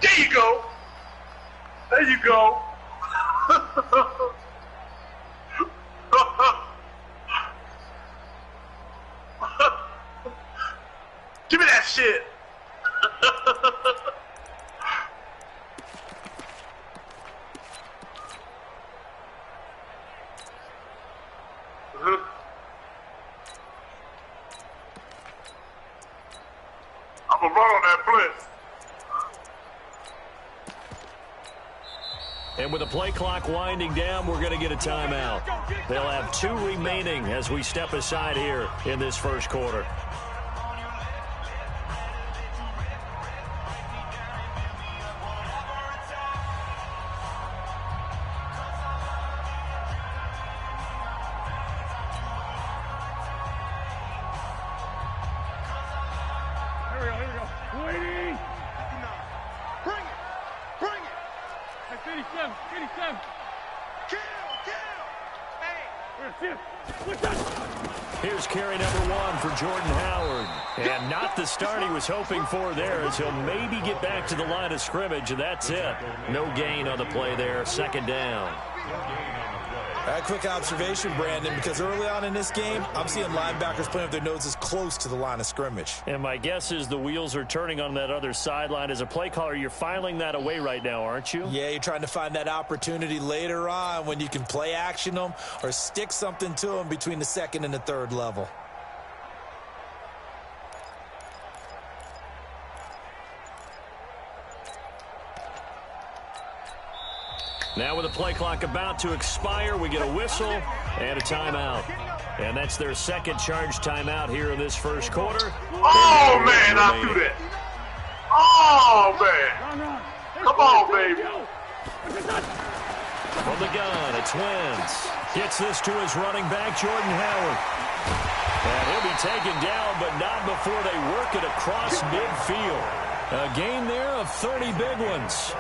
There you go. There you go. Give me that shit. I'm gonna run on that blitz. And with the play clock winding down, we're going to get a timeout. They'll have 2 remaining as we step aside here in this first quarter. Here's carry number 1 for Jordan Howard. And not the start he was hoping for there, as he'll maybe get back to the line of scrimmage, and that's it. No gain on the play there, second down. A quick observation, Brandon, because early on in this game, I'm seeing linebackers playing with their noses close to the line of scrimmage. And my guess is the wheels are turning on that other sideline. As a play caller, you're filing that away right now, aren't you? Yeah, you're trying to find that opportunity later on when you can play action them or stick something to them between the second and the third level. Now with the play clock about to expire, we get a whistle and a timeout. And that's their second charge timeout here in this first quarter. Oh, man, I threw that. Oh, man. Come on, baby. From the gun, it's Wentz. Gets this to his running back, Jordan Howard. And he'll be taken down, but not before they work it across midfield. A gain there of 30 big ones.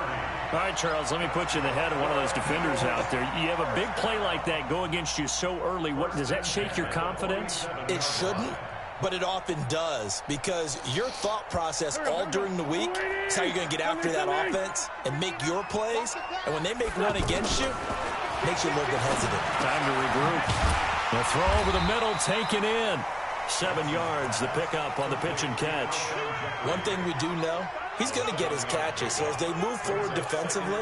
All right, Charles, let me put you in the head of one of those defenders out there. You have a big play like that go against you so early. What does that shake your confidence? It shouldn't, but it often does, because your thought process all during the week is how you're going to get after that offense and make your plays. And when they make one against you, it makes you a little bit hesitant. Time to regroup. The throw over the middle, taken in. 7 yards, the pickup on the pitch and catch. One thing we do know, he's going to get his catches. So as they move forward defensively,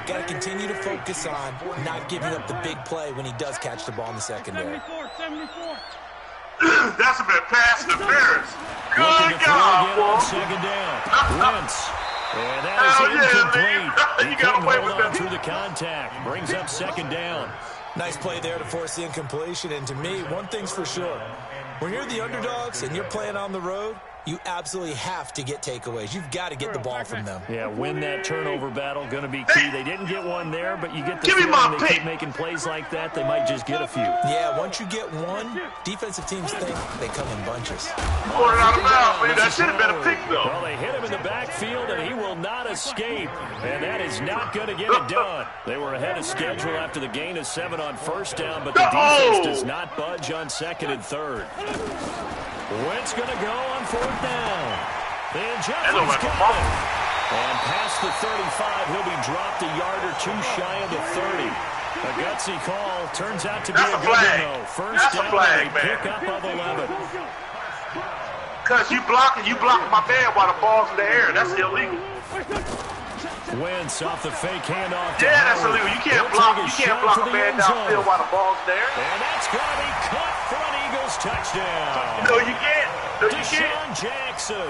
got to continue to focus on not giving up the big play when he does catch the ball in the secondary. That's a bit pass interference. Good God, boy. Second down. Wentz. And that is incomplete. You got to wait with that. Through the contact. Brings up second down. Nice play there to force the incompletion. And to me, one thing's for sure. When you're the underdogs and you're playing on the road, you absolutely have to get takeaways. You've got to get the ball from them. Yeah, win that turnover battle, going to be key. They didn't get one there, but you get the feeling they keep making plays like that, they might just get a few. Yeah, once you get one, defensive teams think they come in bunches. Going out of bounds, man. That should have been a pick, though. Well, they hit him in the backfield, and he will not escape. And that is not going to get it done. They were ahead of schedule after the gain of 7 on first down, but the defense does not budge on second and third. Wentz going to go on fourth down. And Jeffrey's got it. And past the 35, he'll be dropped a yard or two shy of the 30. A gutsy call. Turns out to be a good one, though. First down, a pickup of 11. Because you block my man while the ball's in the air. That's illegal. Wentz off the fake handoff. Yeah, that's illegal. You can't block a man downfield while the ball's there. And that's going to be caught for an Eagles touchdown. No, you can't. No, you Deshaun can't. Jackson,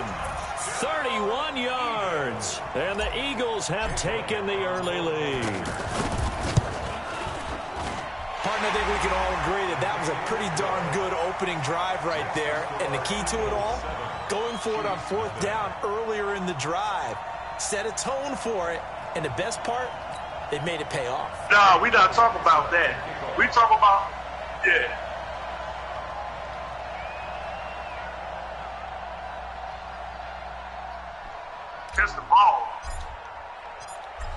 31 yards. And the Eagles have taken the early lead. Harden, I think we can all agree that that was a pretty darn good opening drive right there. And the key to it all, going for it on fourth down earlier in the drive. Set a tone for it, and the best part, they've made it pay off. No, we not talking about that. We talking about, yeah. Catch the ball.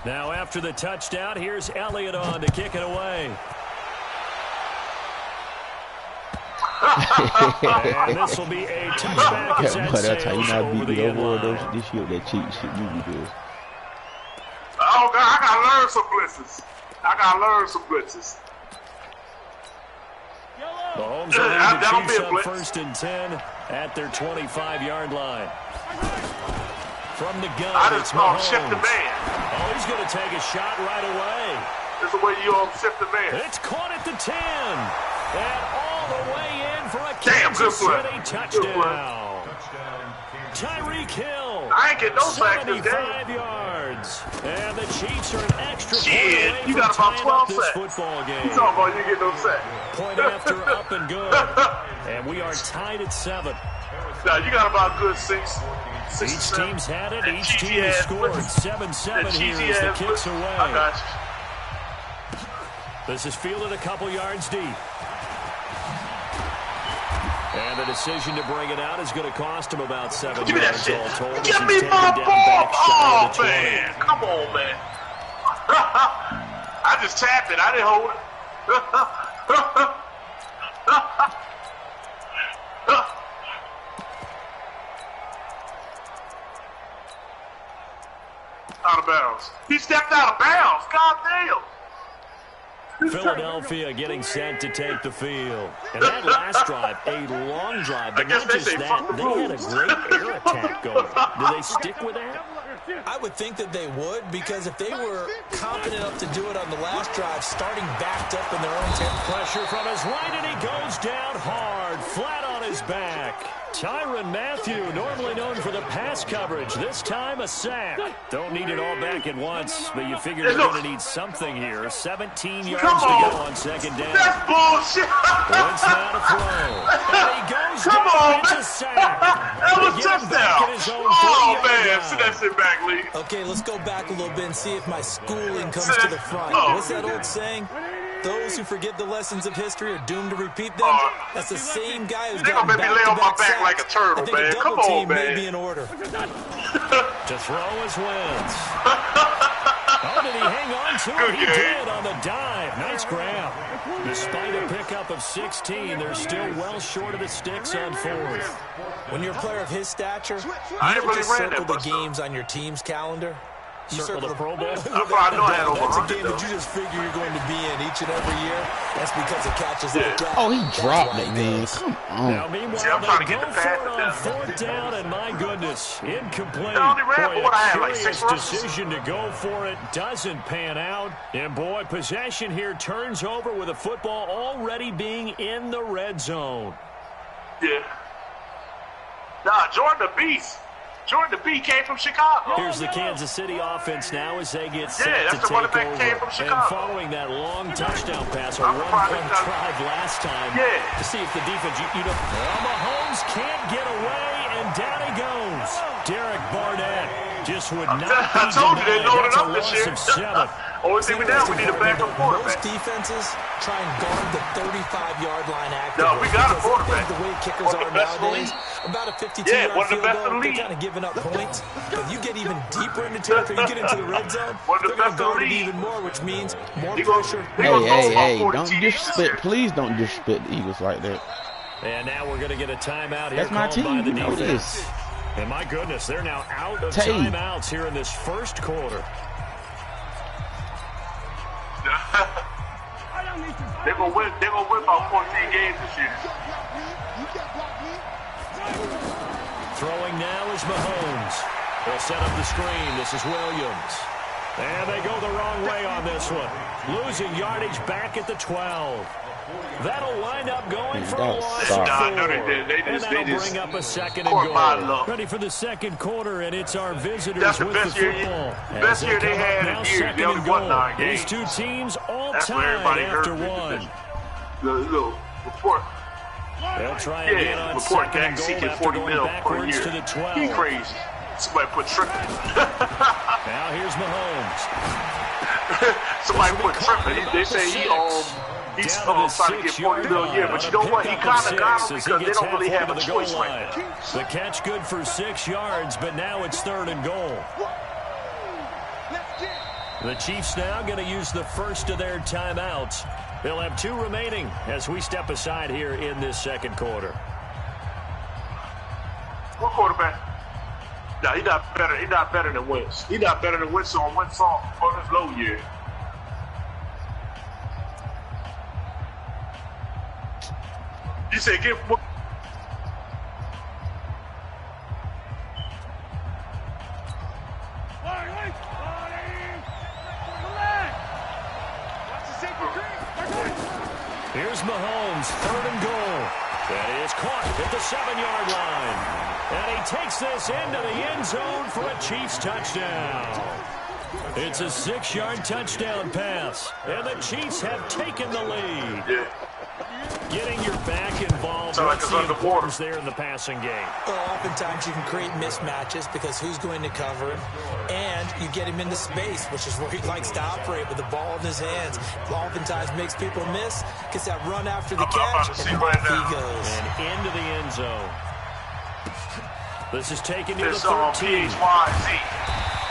Now after the touchdown, here's Elliott on to kick it away. And this will be a touchback as that sails over the end line. This shit, that cheap shit you do. Oh, God, I got to learn some blitzes. Mahomes will lead the Chiefs up first and 10 at their 25-yard line. From the gun, it's Mahomes. Shift the man. Oh, he's going to take a shot right away. This is the way you shift the man. It's caught at the 10. And all the way in for a Kansas City touchdown. Tyreek Hill. I ain't getting no sacks this game. 75 yards. And the Chiefs are an extra point Shit, away you got from about 12 tying up this sacks. football game. You talking about you get no sacks. Point after up and good. And we are tied at 7. Now, you got about good 6. Each team's had it. Each team has scored. 7-7 here as the kicks away. I got you. This is fielded a couple yards deep. And the decision to bring it out is going to cost him about 7 Give me that yards shit. all told. Give me my ball. Oh, man. Come on, man. I just tapped it. I didn't hold it. Out of bounds. He stepped out of bounds. God damn. Philadelphia getting set to take the field. And that last drive, a long drive, but not just that. They had a great air attack going. Do they stick with that? I would think that they would, because if they were confident enough to do it on the last drive, starting backed up in their own territory. Pressure from his right, and he goes down hard, flat on his back. Tyrann Mathieu, normally known for the pass coverage, this time a sack. Don't need it all back at once, but you figure they're going to need something here. 17 yards to go on second down. That's bullshit. Wentz now to throw. And he goes down. It's a sack. That was touchdown. Oh, man. Sit that shit back, Lee. Okay, let's go back a little bit and see if my schooling comes to the front. What's that old saying? Those who forget the lessons of history are doomed to repeat them. That's the same guy who's got back sacks. like a turtle, I think man. a double Come on, team man. may be in order. To throw is Wentz. Oh, did he hang on to it? He did on the dive. Nice grab. Despite a pickup of 16, they're still well short of the sticks on fourth. When you're a player of his stature, you I don't really just ran circle that the games on your team's calendar. You Circle the Pro Bowl. I know I had over That's a 100, game that you just figure you're going to be in each and every year. That's because of catches like that. Oh, he dropped it, man. Come on. Now, meanwhile, I'm trying to they get go the pass for it on down. fourth down, and my goodness, incomplete. I only ran Boy, for what I a had, like 6 curious rushes. decision to go for it doesn't pan out. And, boy, possession here turns over with a football already being in the red zone. Yeah. Nah, Jordan the Beast. Jordan the Beast came from Chicago. Here's the Kansas City offense now as they get set Yeah, to that's the take running back came over. from And Chicago. following that long touchdown pass, a I'm one-punt surprised drive last time Yeah. to see if the defense, well, Mahomes can't get away, and down he goes. Derek Barnett just would not be I told you they denied. loaded That's a up this loss year. of 7. Only thing we now we need a backup Most quarterback. defenses try and guard the 35-yard line actively. No, we got a because quarterback. The way kickers One of are the best in the nowadays, league. about a 52-yard one of the field best in the goal, they're league. kind of giving up points. But you get even deeper into territory, you get into the red zone, One of the they're going best to in the guard it league. even more, which means more He gonna- pressure. he gonna throw about 40 Don't TDs this disrespect. year. Please don't disrespect the Eagles like that. And now we're going to get a timeout here That's my called by team. the You know defense. this. And my goodness, they're now out of Tay. timeouts here in this first quarter. They're gonna win. They're gonna win about 14 games this year. Throwing now is Mahomes. They'll set up the screen. This is Williams. And they go the wrong way on this one. Losing yardage back at the 12. That'll wind up going for a loss of 4. No, they did. And that'll bring up a second and Court my goal. luck. Ready for the second quarter, and it's our visitors That's the with the best year. football. Best year they had in years. They only won 9 These games. two teams all That's where tied everybody after heard one. the little report. They'll try again on report second and Dak goal seeking after 40 going mil per backwards year. to the 12. He crazy. Somebody put tripping. Now here's Mahomes. Somebody put tripping. They say he's trying to get 40 mil a year, but you know what? He kind of got him because they don't really have a choice right now. The catch good for 6 yards, but now it's third and goal. The Chiefs now going to use the first of their timeouts. They'll have 2 remaining as we step aside here in this second quarter. What quarterback? Nah, he not better. He not better than Wentz. He not better than Wentz on Wentz on his low year. You said get. Here's Mahomes, 3rd and goal. That is caught at the 7-yard line. And he takes this into the end zone for a Chiefs touchdown. It's a 6-yard touchdown pass. And the Chiefs have taken the lead. Yeah. Getting your back involved. What's the importance there in the passing game? Well, oftentimes you can create mismatches because who's going to cover him, and you get him into space, which is where he likes to operate with the ball in his hands. Oftentimes makes people miss, gets that run after the catch, and off he goes. And into the end zone. This is taken to the 13.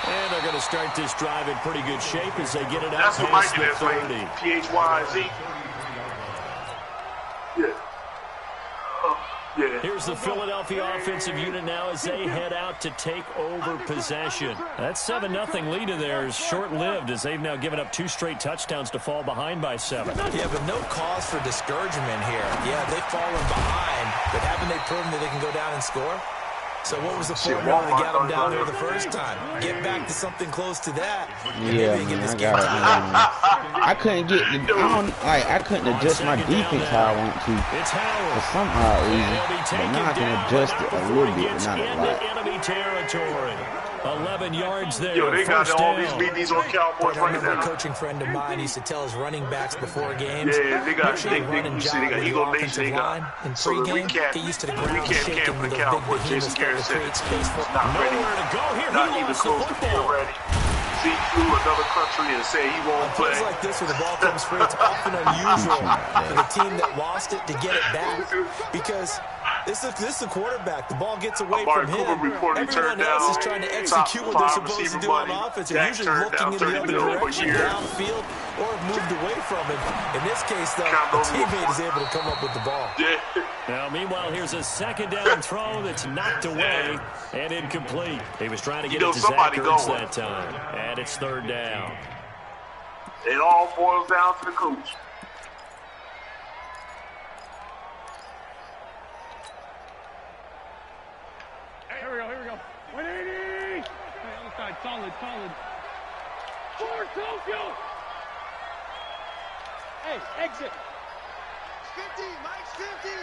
And they're going to start this drive in pretty good shape as they get it out past the 30. PHYZ. Yeah. Here's the Philadelphia offensive unit now as they head out to take over possession. That 7-0 lead of theirs short-lived as they've now given up 2 straight touchdowns to fall behind by 7. Yeah, but no cause for discouragement here. Yeah, they've fallen behind, but haven't they proven that they can go down and score? So what was the formula that got them down there the first time? Get back to something close to that. Yeah, man, I couldn't get I couldn't adjust my defense how I want to for some odd reason. But now I can adjust it a little bit, but not a lot. Enemy territory. 11 yards there. Yo, they got all these BDs on Cowboys right now. A coaching friend of mine used to tell his running backs before games. Yeah, they got running job with the offensive line in pregame. Get used to the ground shaking with those big behemoths that create space for. Nowhere to go here. Not even close to being ready. See through another country and say he won't play. Things like this where the ball comes free, it's often unusual for the team that lost it to get it back because this is a quarterback. The ball gets away from him. Everyone else is trying to execute what they're supposed to do on offense. They're usually looking in the other direction, downfield, or moved away from it. In this case, though, the teammate is able to come up with the ball. Now, meanwhile, here's a 2nd down throw that's knocked away and incomplete. He was trying to get it to Zach Ertz that time. And it's 3rd down. It all boils down to the coach. Here we go. 180! Other side, solid. Forward, Tokyo! Hey, exit! 50, Mike's 50!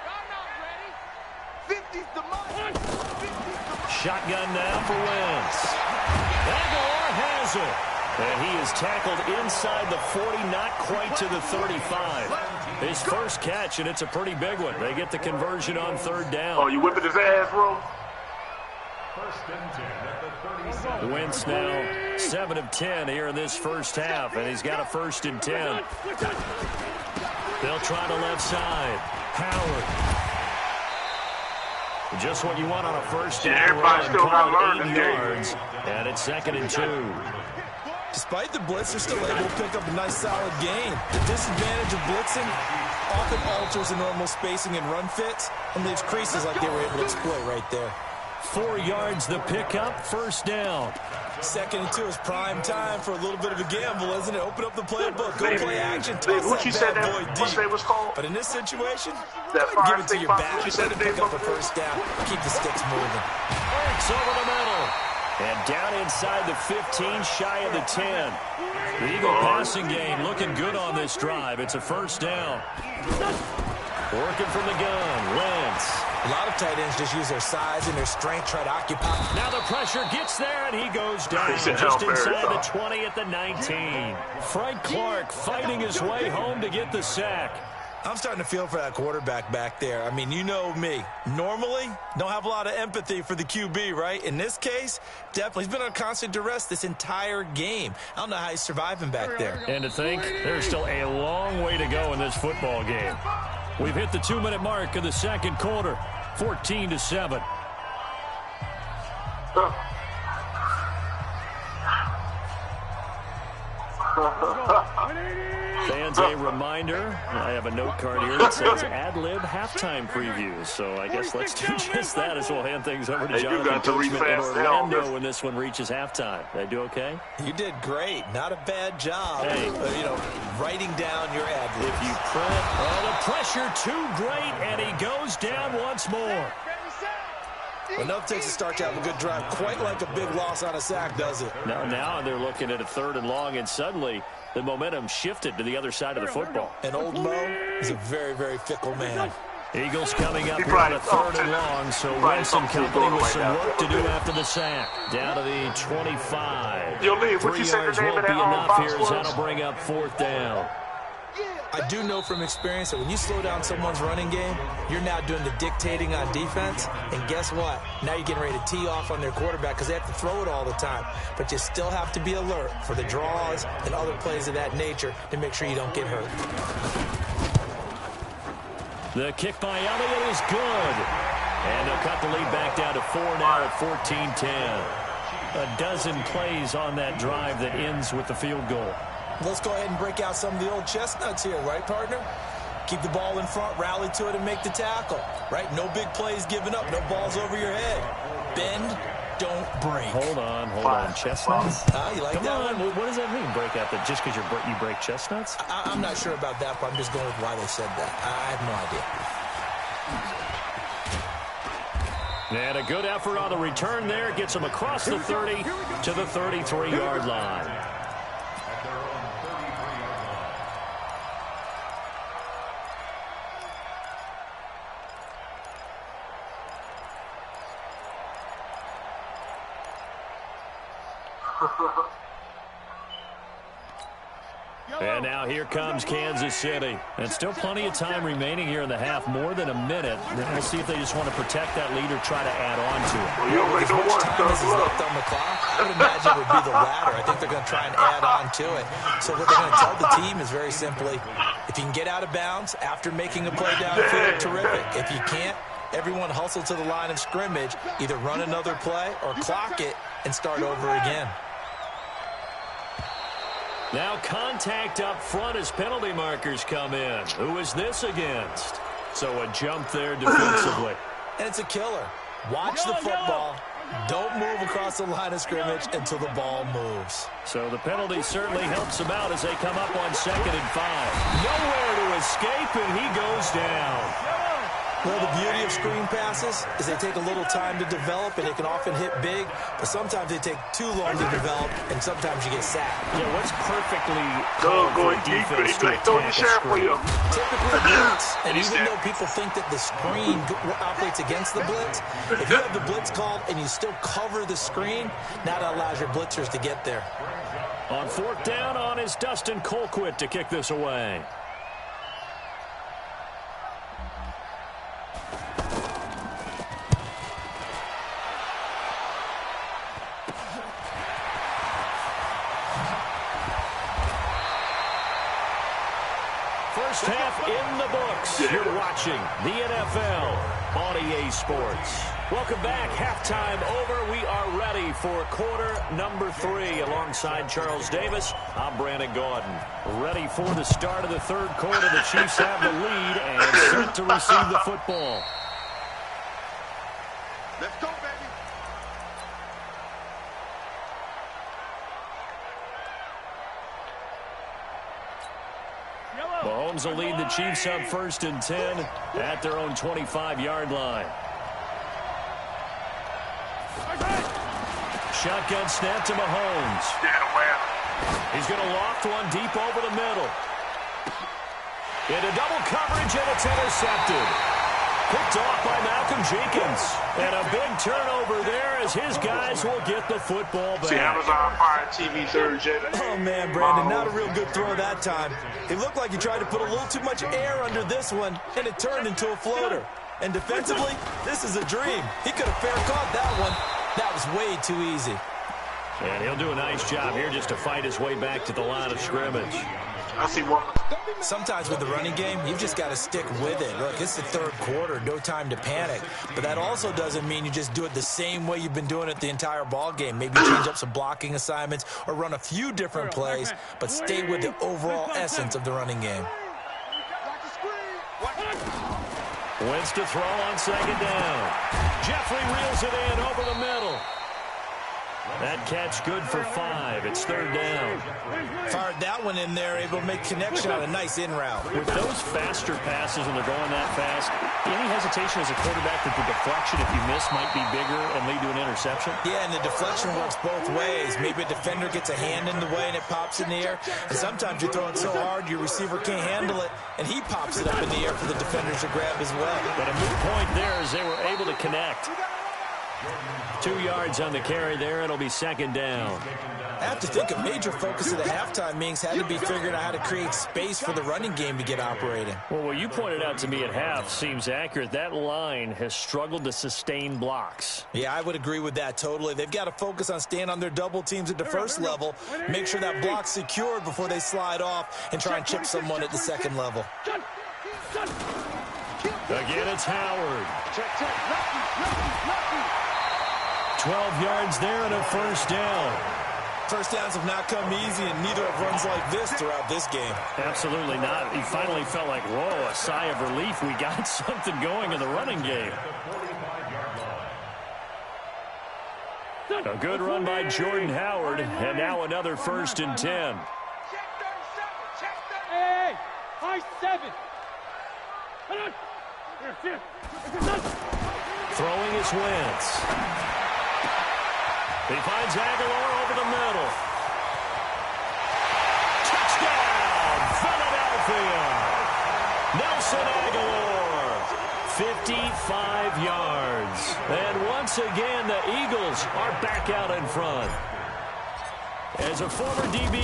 I'm not ready! 50's the Mike! 50's the Mike! Shotgun now for Wentz. Aguilar has it. And he is tackled inside the 40, not quite to the 35. His first catch, and it's a pretty big one. They get the conversion on 3rd down. Oh, you whipping his ass, bro? Wentz now 7 of 10 here in this first half, and he's got a 1st and 10. They'll try the left side. Howard. Just what you want on a 1st down. Everybody still got to learn 8 yards, and it's 2nd and 2. Despite the blitz, they're still able to pick up a nice, solid gain. The disadvantage of blitzing often alters the normal spacing and run fits and leaves creases like they were able to exploit right there. 4 yards the pickup, 1st down. 2nd and 2 is prime time for a little bit of a gamble, isn't it? Open up the playbook, go play action, toss that bad boy deep. But in this situation, give it to your back, let it pick up a 1st down, keep the sticks moving. Ertz over the middle. And down inside the 15, shy of the 10. The Eagle passing game looking good on this drive. It's a 1st down. Working from the gun, Wentz. A lot of tight ends just use their size and their strength, try to occupy. Now the pressure gets there, and he goes down just inside the 20 at the 19. Frank Clark fighting his way home to get the sack. I'm starting to feel for that quarterback back there. I mean, you know me. Normally, don't have a lot of empathy for the QB, right? In this case, definitely. He's been on constant duress this entire game. I don't know how he's surviving back there. And to think, there's still a long way to go in this football game. We've hit the 2-minute mark of the 2nd quarter, 14-7. Fans, a reminder, I have a note card here that says ad-lib halftime preview. So I guess let's do just that as we'll hand things over to Jonathan Coachman in Orlando when this one reaches halftime. Did I do okay? You did great. Not a bad job. Hey. Writing down your ad-libs. If you print, the pressure too great, and he goes down once more. Enough takes to start to have a good drive. Quite like a big loss on a sack, does it? Now they're looking at a 3rd and long, and suddenly the momentum shifted to the other side of the football. And old Mo is a very, very fickle man. Eagles coming up here on a 3rd and long, so Winston company with some work to do after the sack. Down to the 25. 3 yards won't be enough here as that'll bring up 4th down. I do know from experience that when you slow down someone's running game, you're now doing the dictating on defense. And guess what? Now you're getting ready to tee off on their quarterback because they have to throw it all the time. But you still have to be alert for the draws and other plays of that nature to make sure you don't get hurt. The kick by Elliott is good. And they'll cut the lead back down to 4 now at 14-10. A dozen plays on that drive that ends with the field goal. Let's go ahead and break out some of the old chestnuts here, right, partner? Keep the ball in front, rally to it, and make the tackle, right? No big plays given up, no balls over your head. Bend, don't break. Hold on. Chestnuts? You like that one? What does that mean, break out? That just because you break chestnuts? I'm not sure about that, but I'm just going with why they said that. I have no idea. And a good effort on the return there. Gets him across the 30 to the 33-yard line. And now here comes Kansas City. And still plenty of time remaining here in the half, more than a minute. We'll see if they just want to protect that lead or try to add on to it. As much time as is left on the clock, I would imagine it would be the latter. I think they're going to try and add on to it. So what they're going to tell the team is very simply, if you can get out of bounds after making a play downfield, terrific. If you can't, everyone hustle to the line of scrimmage, either run another play or clock it and start over again. Now contact up front as penalty markers come in. Who is this against? So a jump there defensively. And it's a killer. Watch the football. Don't move across the line of scrimmage until the ball moves. So the penalty certainly helps them out as they come up on 2nd and 5. Nowhere to escape, and he goes down. Well, the beauty of screen passes is they take a little time to develop, and they can often hit big, but sometimes they take too long to develop, and sometimes you get sacked. Yeah, what's perfectly called for defense to attack a screen? Typically blitz, and even though people think that the screen operates against the blitz, if you have the blitz called and you still cover the screen, now that allows your blitzers to get there. On 4th down on is Dustin Colquitt to kick this away. First half in the books. You're watching the NFL on EA Sports. Welcome back. Halftime over. We are ready for quarter number 3. Alongside Charles Davis, I'm Brandon Gordon. Ready for the start of the 3rd quarter. The Chiefs have the lead and set to receive the football. Let's go, baby. Mahomes will lead the Chiefs up 1st and 10 at their own 25-yard line. Shotgun snap to Mahomes. He's going to loft one deep over the middle. Into double coverage, and it's intercepted. Picked off by Malcolm Jenkins. And a big turnover there as his guys will get the football back. See, Amazon Fire TV 3rd gen. Oh, man, Brandon, not a real good throw that time. It looked like he tried to put a little too much air under this one, and it turned into a floater. And defensively, this is a dream. He could have fair caught that one. That was way too easy. And he'll do a nice job here just to fight his way back to the line of scrimmage. I see one. Sometimes with the running game, you've just got to stick with it. Look, it's the third quarter, no time to panic. But that also doesn't mean you just do it the same way you've been doing it the entire ball game. Maybe change up some blocking assignments or run a few different plays, but stay with the overall essence of the running game. Wentz to throw on second down. Jeffrey reels it in over the middle. That catch good for 5. It's third down. Fired that one in there, able to make connection on a nice in route. With those faster passes when they're going that fast, any hesitation as a quarterback that the deflection, if you miss, might be bigger and lead to an interception? Yeah, and the deflection works both ways. Maybe a defender gets a hand in the way and it pops in the air. And sometimes you throw it so hard your receiver can't handle it, and he pops it up in the air for the defenders to grab as well. But a moot point there as they were able to connect. 2 yards on the carry there. It'll be second down. I have to think a major focus of the halftime meetings had to be figuring out how to create space for the running game to get operating. Well, what you pointed out to me at half seems accurate. That line has struggled to sustain blocks. Yeah, I would agree with that totally. They've got to focus on staying on their double teams at the first level, make sure that block's secured before they slide off and try and chip someone at the second level. Again, it's Howard. 12 yards there and a first down. First downs have not come easy, and neither have runs like this throughout this game. Absolutely not. He finally felt like, whoa, a sigh of relief. We got something going in the running game. A good run by Jordan Howard, and now another 1st and 10. Hey, high 7. Throwing is Wentz. He finds Aguilar over the middle. Touchdown, Philadelphia. Nelson Aguilar, 55 yards. And once again, the Eagles are back out in front. As a former DB,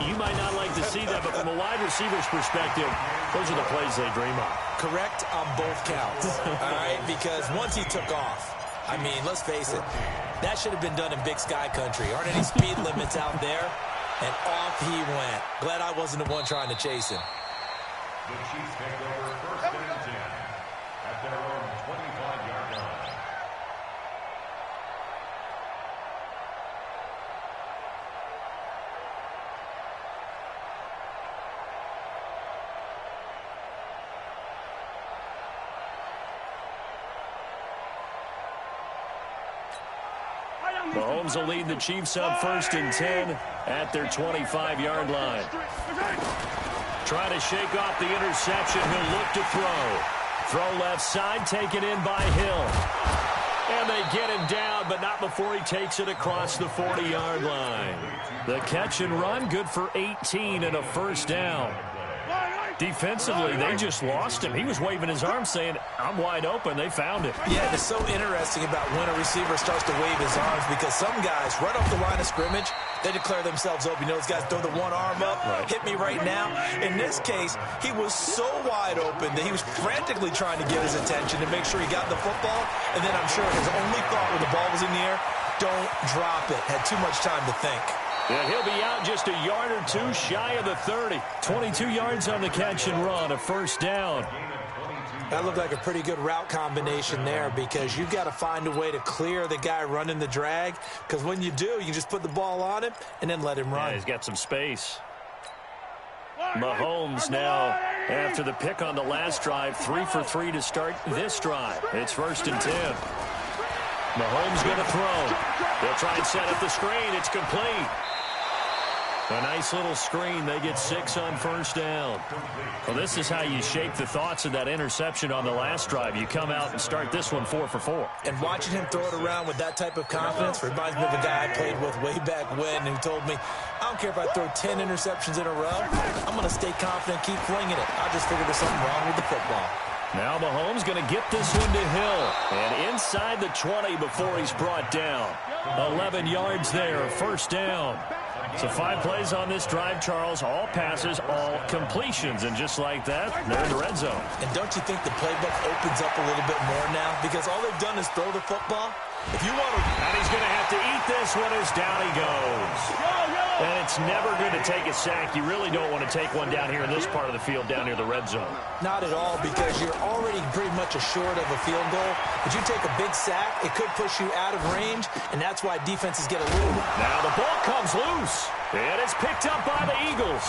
you might not like to see that, but from a wide receiver's perspective, those are the plays they dream of. Correct on both counts, all right? Because once he took off, I mean, let's face it, that should have been done in Big Sky country. Aren't any speed limits out there? And off he went. Glad I wasn't the one trying to chase him. The Chiefs take over 1st and 10 at their own 25-yard line. Mahomes will lead the Chiefs up 1st and 10 at their 25-yard line. Trying to shake off the interception. He'll look to throw. Throw left side, taken in by Hill. And they get him down, but not before he takes it across the 40-yard line. The catch and run, good for 18 and a 1st down. Defensively, they just lost him. He was waving his arms saying, I'm wide open. They found him. Yeah, it's so interesting about when a receiver starts to wave his arms because some guys, right off the line of scrimmage, they declare themselves open. You know, those guys throw the one arm up, hit me right now. In this case, he was so wide open that he was frantically trying to get his attention to make sure he got the football. And then I'm sure his only thought when the ball was in the air, don't drop it. Had too much time to think. And he'll be out just a yard or two shy of the 30. 22 yards on the catch and run, a 1st down. That looked like a pretty good route combination there because you've got to find a way to clear the guy running the drag because when you do, you can just put the ball on him and then let him run. Yeah, he's got some space. Mahomes now, after the pick on the last drive, 3 for 3 to start this drive. It's 1st and 10. Mahomes going to throw. They'll try and set up the screen. It's complete. A nice little screen. They get 6 on 1st down. Well, this is how you shape the thoughts of that interception on the last drive. You come out and start this one 4 for 4. And watching him throw it around with that type of confidence reminds me of a guy I played with way back when who told me, I don't care if I throw 10 interceptions in a row. I'm going to stay confident, keep flinging it. I just figured there's something wrong with the football. Now Mahomes going to get this one to Hill. And inside the 20 before he's brought down. 11 yards there, 1st down. So 5 plays on this drive, Charles. All passes, all completions. And just like that, they're in the red zone. And don't you think the playbook opens up a little bit more now? Because all they've done is throw the football. If you want to... And he's going to have to eat this one as down he goes. And it's never good to take a sack. You really don't want to take one down here in this part of the field, down near the red zone. Not at all, because you're already pretty much assured of a field goal. But you take a big sack, it could push you out of range, and that's why defenses get a little... Now the ball comes loose, and it's picked up by the Eagles.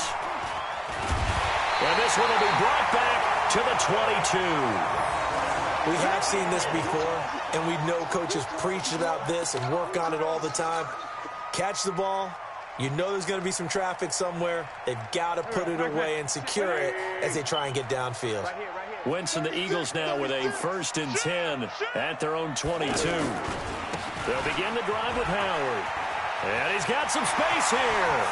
And this one will be brought back to the 22. We have seen this before, and we know coaches preach about this and work on it all the time. Catch the ball. You know there's going to be some traffic somewhere. They've got to put it away and secure it as they try and get downfield. Wentz and the Eagles now with a 1st and 10 at their own 22. They'll begin the drive with Howard. And he's got some space here.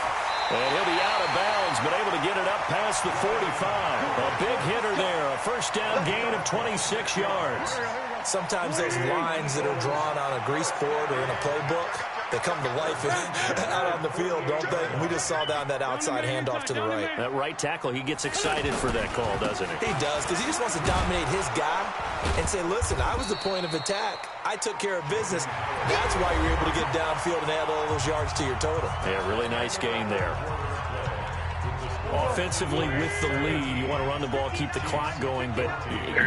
And he'll be out of bounds, but able to get it up past the 45. A big hitter there, a 1st down gain of 26 yards. Sometimes those lines that are drawn on a grease board or in a playbook, they come to life out on the field, don't they? And we just saw down that outside handoff to the right. That right tackle, he gets excited for that call, doesn't he? He does, because he just wants to dominate his guy and say, listen, I was the point of attack. I took care of business. That's why you're able to get downfield and add all those yards to your total. Yeah, really nice gain there. Offensively with the lead, you want to run the ball, keep the clock going, but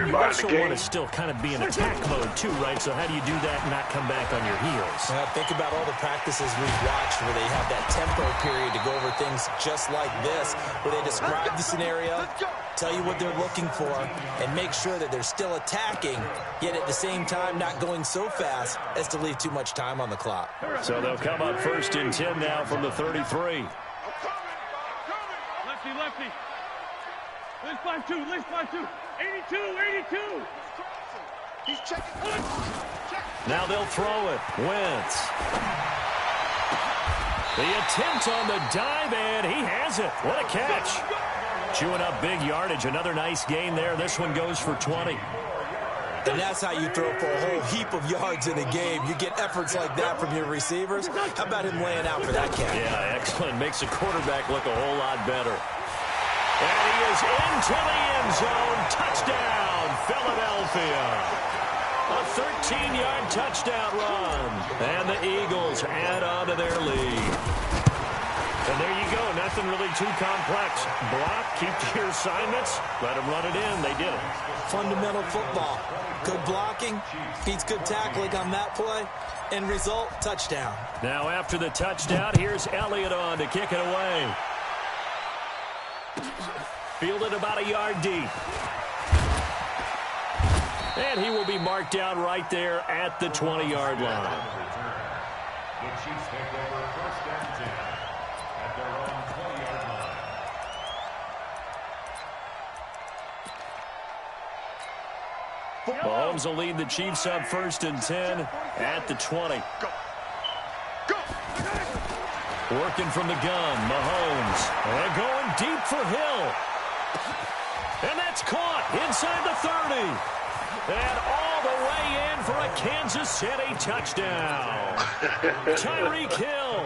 you also want to still kind of be in attack mode too, right? So how do you do that and not come back on your heels? Well, think about all the practices we've watched where they have that tempo period to go over things just like this, where they describe the scenario, tell you what they're looking for, and make sure that they're still attacking, yet at the same time not going so fast as to leave too much time on the clock. So they'll come up 1st and 10 now from the 33. Lefty. List 5-2. 82. He's checking. Now they'll throw it. Wentz. The attempt on the dive, and he has it. What a catch. Chewing up big yardage. Another nice gain there. This one goes for 20. And that's how you throw for a whole heap of yards in a game. You get efforts like that from your receivers. How about him laying out for that catch? Yeah, excellent. Makes the quarterback look a whole lot better. And he is into the end zone. Touchdown, Philadelphia. A 13-yard touchdown run. And the Eagles add on to their lead. And there you go. Nothing really too complex. Block, keep to your assignments, let them run it in. They did it. Fundamental football. Good blocking, beats good tackling on that play. End result, touchdown. Now after the touchdown, here's Elliott on to kick it away. Fielded about a yard deep. And he will be marked down right there at the 20-yard line. The Chiefs take over 1st and 10 at their own 20-yard line. Mahomes will lead the Chiefs up 1st and 10 at the 20. Working from the gun, Mahomes. And going deep for Hill. And that's caught inside the 30. And all the way in for a Kansas City touchdown. Tyreek Hill,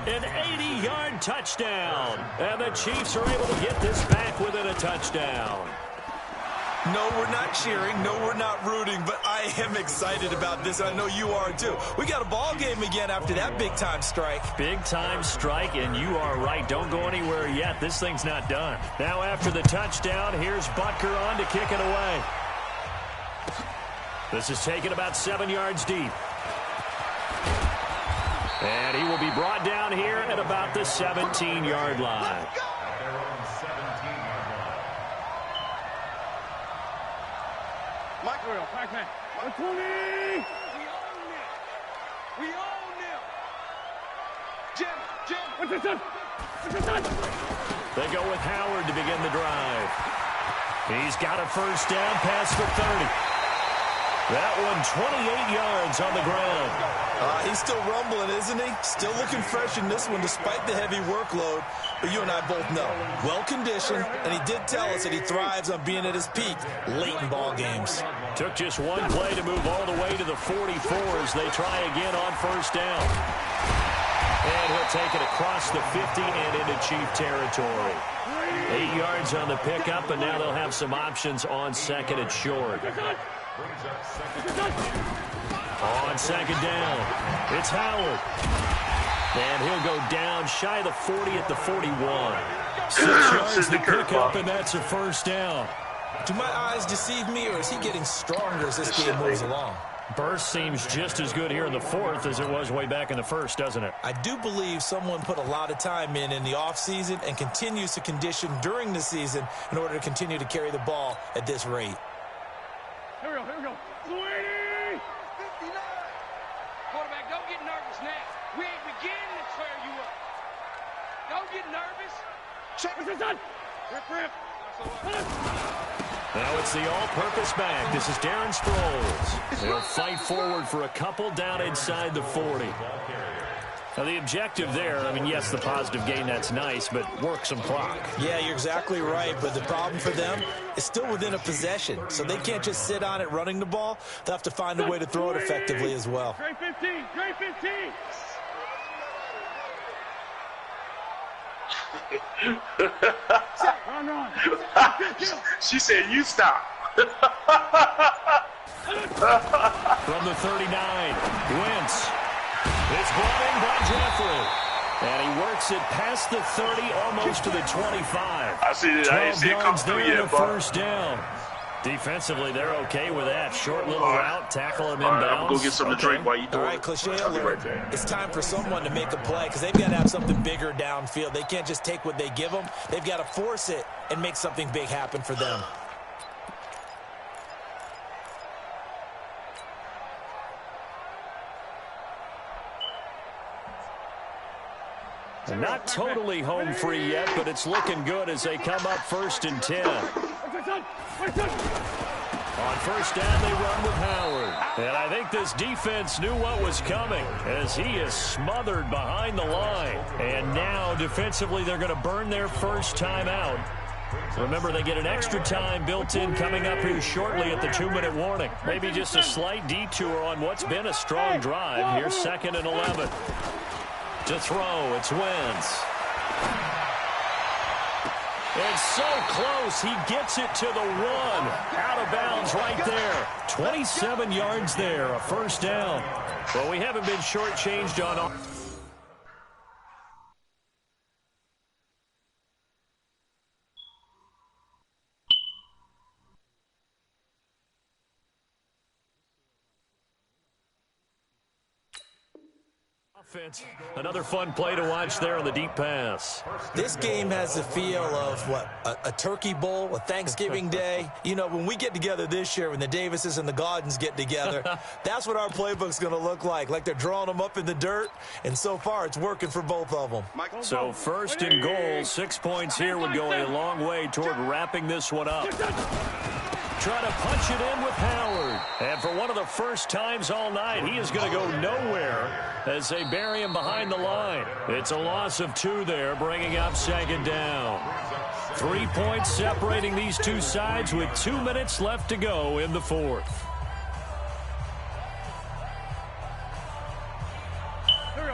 an 80-yard touchdown. And the Chiefs are able to get this back within a touchdown. No, we're not cheering. No, we're not rooting. But I am excited about this. I know you are, too. We got a ball game again after that big-time strike. Big-time strike, and you are right. Don't go anywhere yet. This thing's not done. Now after the touchdown, here's Butker on to kick it away. This is taken about 7 yards deep. And he will be brought down here at about the 17-yard line. Back man. 120. We own them. Jim. What's this done? They go with Howard to begin the drive. He's got a 1st down past the 30. That one 28 yards on the ground. He's still rumbling, isn't he? Still looking fresh in this one despite the heavy workload. But you and I both know, well-conditioned, and he did tell us that he thrives on being at his peak late in ball games. Took just one play to move all the way to the 44 as they try again on 1st down. And he'll take it across the 50 and into Chief territory. 8 yards on the pickup, and now they'll have some options on second and short. On second down, it's Howard. And he'll go down shy of the 40 at the 41. 6 yards the pickup, and that's a first down. Do my eyes deceive me, or is he getting stronger as this game moves along? Burst seems just as good here in the fourth as it was way back in the first, doesn't it? I do believe someone put a lot of time in the offseason and continues to condition during the season in order to continue to carry the ball at this rate. Here we go. 59. Quarterback, don't get nervous now. We ain't beginning to tear you up. Don't get nervous. Check this out. Rip. Now it's the all-purpose back. This is Darren Sproles. They'll fight forward for a couple down inside the 40. Now the objective there, I mean, yes, the positive gain, that's nice, but work some clock. Yeah, you're exactly right, but the problem for them is still within a possession, so they can't just sit on it running the ball. They'll have to find a way to throw it effectively as well. Great 15. Run. She said, you stop. From the 39, Wentz. It's brought in by Jeffrey. And he works it past the 30, almost to the 25. I see it. I didn't see it come through yet, but first down. Defensively, they're okay with that. Short little route, tackle him inbounds. All right, I'm going to go get something to drink while you do it. All right, cliche alert. Right, it's time for someone to make a play because they've got to have something bigger downfield. They can't just take what they give them. They've got to force it and make something big happen for them. Not totally home free yet, but it's looking good as they come up 1st and 10. On first down, they run with Howard. And I think this defense knew what was coming as he is smothered behind the line. And now, defensively, they're going to burn their first time out. Remember, they get an extra time built in coming up here shortly at the 2-minute warning. Maybe just a slight detour on what's been a strong drive. Here's 2nd and 11. To throw, it's Wentz. It's so close, he gets it to the 1. Out of bounds right there. 27 yards there, a first down. Well, we haven't been shortchanged on... offense. Another fun play to watch there on the deep pass. This game has the feel of, what, a turkey bowl, a Thanksgiving day. You know, when we get together this year, when the Davises and the Gaudens get together, that's what our playbook's going to look like they're drawing them up in the dirt, and so far it's working for both of them. So 1st and goal, 6 points here would go a long way toward wrapping this one up. Try to punch it in with Howard. And for one of the first times all night, he is going to go nowhere as they bury him behind the line. It's a loss of 2 there, bringing up 2nd down. 3 points separating these two sides with 2 minutes left to go in the 4th.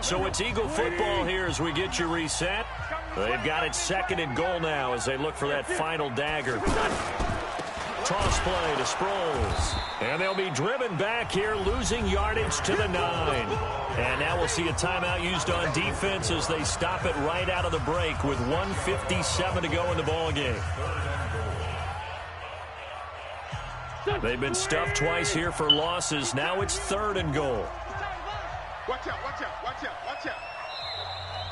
So it's Eagle football here as we get you reset. They've got it 2nd and goal now as they look for that final dagger. Toss play to Sproles. And they'll be driven back here, losing yardage to the 9. And now we'll see a timeout used on defense as they stop it right out of the break with 1:57 to go in the ballgame. They've been stuffed twice here for losses. Now it's 3rd and goal. Watch out.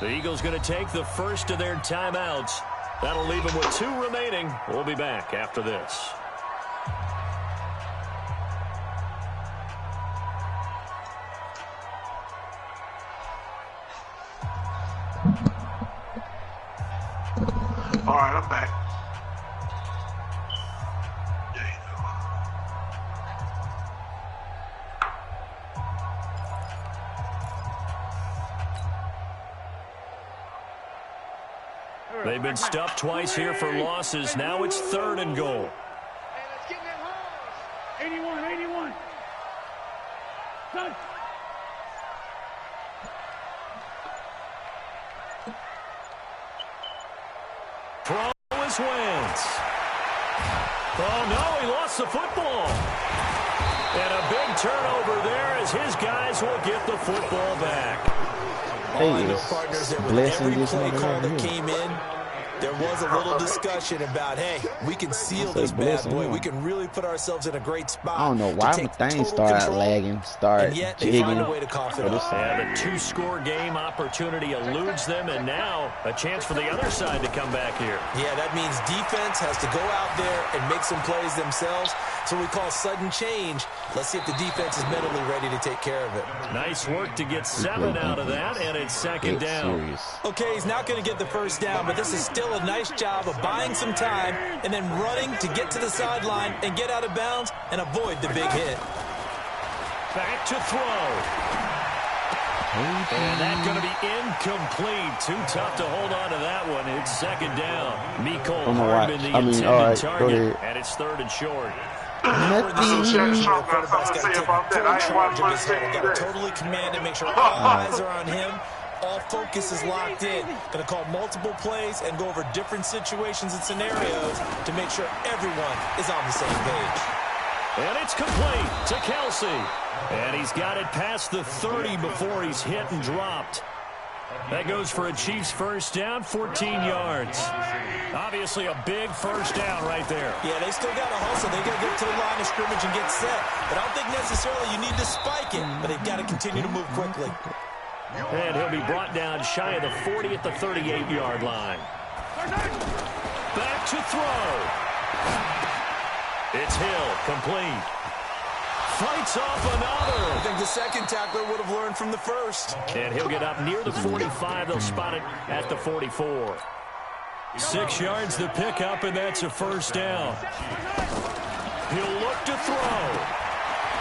The Eagles going to take the first of their timeouts. That'll leave them with 2 remaining. We'll be back after this. All right, I'm back. There you go. They've been stuffed twice here for losses. Now it's 3rd and goal. Hey, let's get in that hole. 81. Done. Throw is Wentz. Oh, no, he lost the football. And a big turnover there as his guys will get the football back. Hey, blessing this play call that here. came in, there was a little discussion about, hey, we can seal this bad boy. We can really put ourselves in a great spot. I don't know why my thing started lagging, and yet they jigging. find a way to cough it up. Yeah, the two-score game opportunity eludes them, and now a chance for the other side to come back here. Yeah, that means defense has to go out there and make some plays themselves. So we call sudden change. Let's see if the defense is mentally ready to take care of it. Nice work to get 7 out of that, and it's second down. Serious. Okay, he's not going to get the first down, but this is still a nice job of buying some time and then running to get to the sideline and get out of bounds and avoid the big hit. Back to throw. And that's going to be incomplete. Too tough to hold on to that one. It's second down. Mecole Hardman, the intended target, and it's 3rd and short. Got to totally command it, make sure all eyes are on him. All focus is locked in. Going to call multiple plays and go over different situations and scenarios to make sure everyone is on the same page. And it's complete to Kelsey. And he's got it past the 30 before he's hit and dropped. That goes for a Chiefs first down, 14 yards. Obviously a big first down right there. Yeah, they still got to hustle. They got to get to the line of scrimmage and get set. But I don't think necessarily you need to spike it, but they've got to continue to move quickly. And he'll be brought down shy of the 40 at the 38-yard line. Back to throw. It's Hill, complete. Fights off another. I think the second tackler would have learned from the first. And he'll get up near the 45. They'll spot it at the 44. 6 yards to pick up, and that's a first down. He'll look to throw.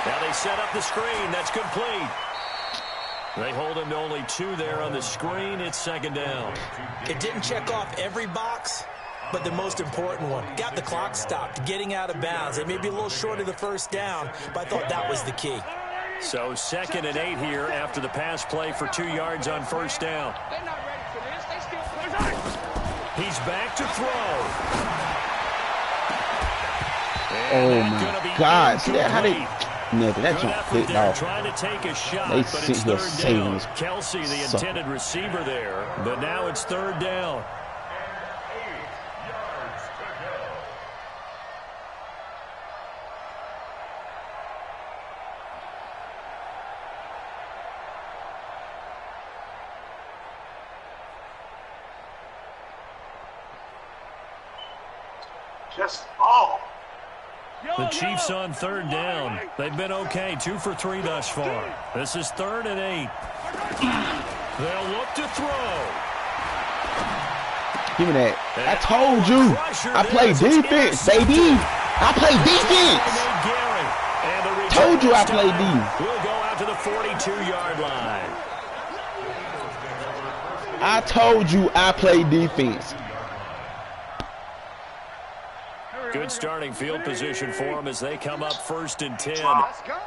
Now they set up the screen. That's complete. They hold him to only 2 there on the screen. It's second down. It didn't check off every box, but the most important one. Got the clock stopped, getting out of bounds. They may be a little short of the first down, but I thought that was the key. So 2nd and 8 here after the pass play for 2 yards on first down. They're not ready for this. They still. He's back to throw. Oh my God! See that? How they? Nigga, that jump hit off. Trying to take a shot, They but sit it's here 3rd saving down. us. Kelsey, the intended receiver there, but now it's 3rd down. Just all. The Chiefs on 3rd down. They've been okay, 2 for 3 thus far. This is 3rd and 8. They'll look to throw. Give me that. I told you. I play defense, baby. I play defense. Told you I play defense. We'll go out to the 42-yard line. I told you I play defense. Good starting field position for them as they come up 1st and 10. Let's go.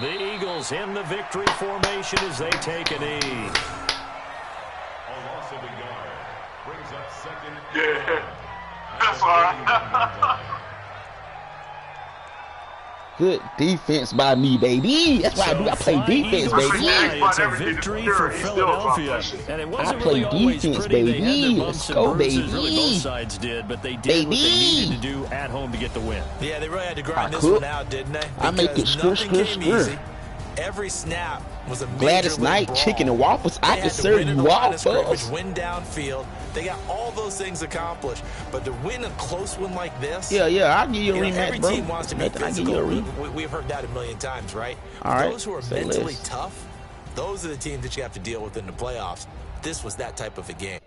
The Eagles in the victory formation as they take a knee. A loss of a yard brings up 2nd. Yeah. That's all right. Good defense by me, baby. That's why I do. I play defense, baby. It's a victory for Philadelphia. And it wasn't I play really always defense, pretty. They had baby. their bumps Let's go, and bruises. baby. Really, both sides did, but they did what they needed to do at home to get the win. Yeah, they really had to grind this cook. one out, didn't they? I make it Because stir, nothing stir, came stir. easy. Every snap was a Gladys major Knight, brawl. chicken and waffles. I They can had to serve win in you the line of scrimmage, waffles. win downfield. They got all those things accomplished. But to win a close one like this, Yeah, I'll give you a you know, rematch, every bro. team wants to be Nathan, I'll give physical. you a rematch. We've heard that a million times, right? All right, Those who are say mentally less. tough, those are the teams that you have to deal with in the playoffs. This was that type of a game.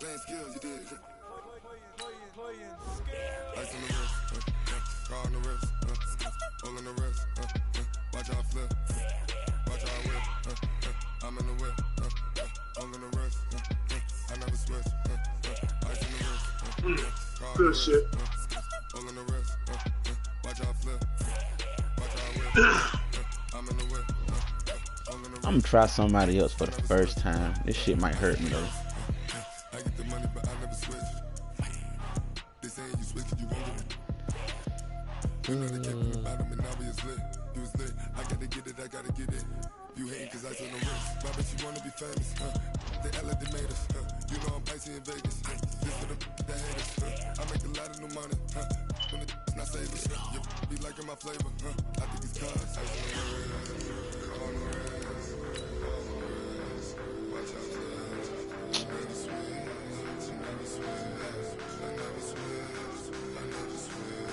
Playing skills, you did. Ice on the wrist, car on the wrist, all on the wrist, watch out flip, watch out whip, Good shit. All in the wrist. Watch out flip. Watch out whip. I'm in the whip. I'm gonna try somebody else for the first time. This shit might hurt me though. I get the money, but I never switch. They say you switch, you won't get it. You know they came from the bottom and now we is lit. You was lit. I gotta get it, I gotta get it. You hating cause I took no risks. Why bet you wanna be famous? They LA, they made us. You know I'm icy in Vegas. This for the haters. I make a lot of new money. When it's not savers. You be liking my flavor. I think it's cause. Ice on the wrist. On the wrist. Watch out for this. You never switch. You never switch. I never switch. I never switch.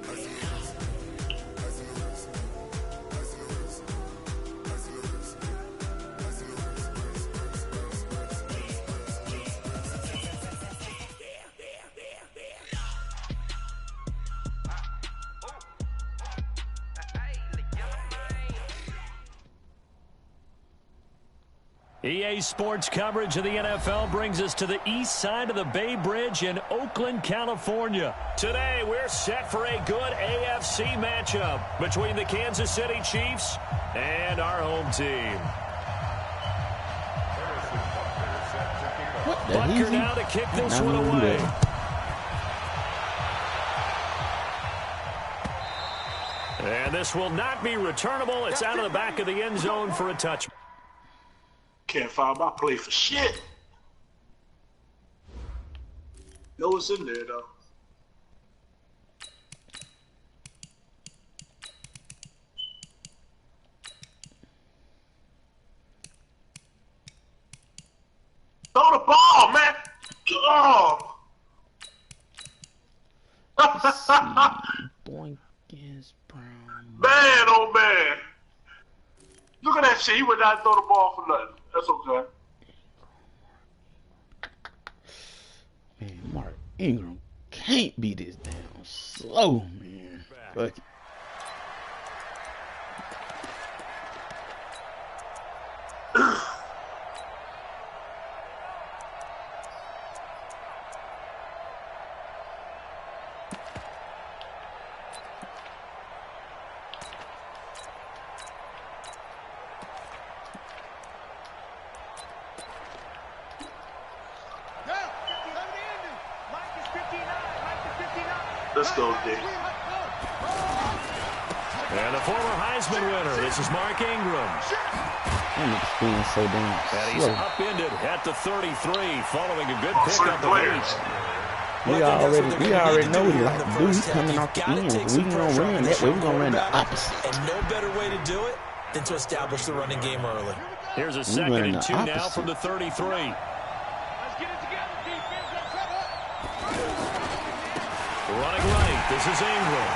Ice on the wrist. Ice on the wrist. Ice on the wrist. Ice on the wrist. Ice on the wrist. EA Sports coverage of the NFL brings us to the east side of the Bay Bridge in Oakland, California. Today, we're set for a good AFC matchup between the Kansas City Chiefs and our home team. What the Butker hell? now to kick this Not one gonna do away. that. And this will not be returnable. It's out of the back of the end zone for a touch. Can't find my play for shit. Know what's in there though. Throw the ball, man. Oh. Boink is brown. Man, oh man. Look at that shit. He would not throw the ball for nothing. That's okay. Man, Mark Ingram can't be this damn slow, man. Fuck it. Let's go, Dick. And the former Heisman winner, this is Mark Ingram. That nigga's being so damn And he's slow. upended at the 33 following a good pick Certain on the players. lead. We already know he like to do. He's coming off the end. We gonna run that way. We gonna run the opposite. And no better way to do it than to establish the running game early. Here's a running second and the 2 now opposite. from the 33. Running right, this is Ingram.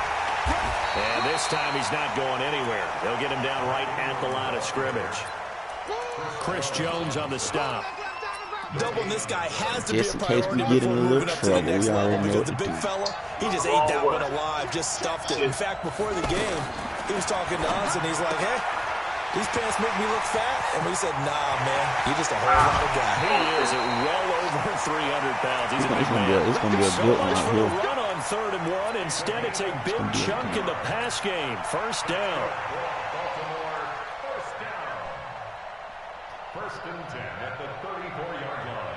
And this time he's not going anywhere. They'll get him down right at the line of scrimmage. Chris Jones on the stop. Doubling this guy has to Just be in a case priority we get in before a moving little up to the trouble, next we level, already know because what the to big do. fella, he just ate that one alive, just stuffed it. In fact, before the game, he was talking to us, and he's like, hey, these pants make me look fat. And we said, nah, man, you're just a whole lot of guy. He is at well over 300 pounds. He's a big man. It's gonna be a So good one much right for the here. run on 3rd and 1. Instead, it's a big chunk in the pass game. First down. Baltimore, first down. First and 10 at the 34-yard line.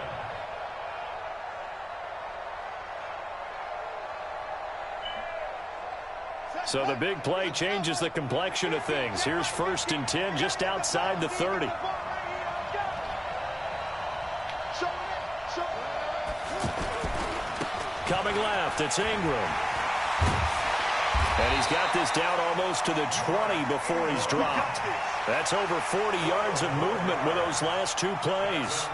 So the big play changes the complexion of things. Here's 1st and 10 just outside the 30. Coming left, it's Ingram. And he's got this down almost to the 20 before he's dropped. That's over 40 yards of movement with those last 2 plays.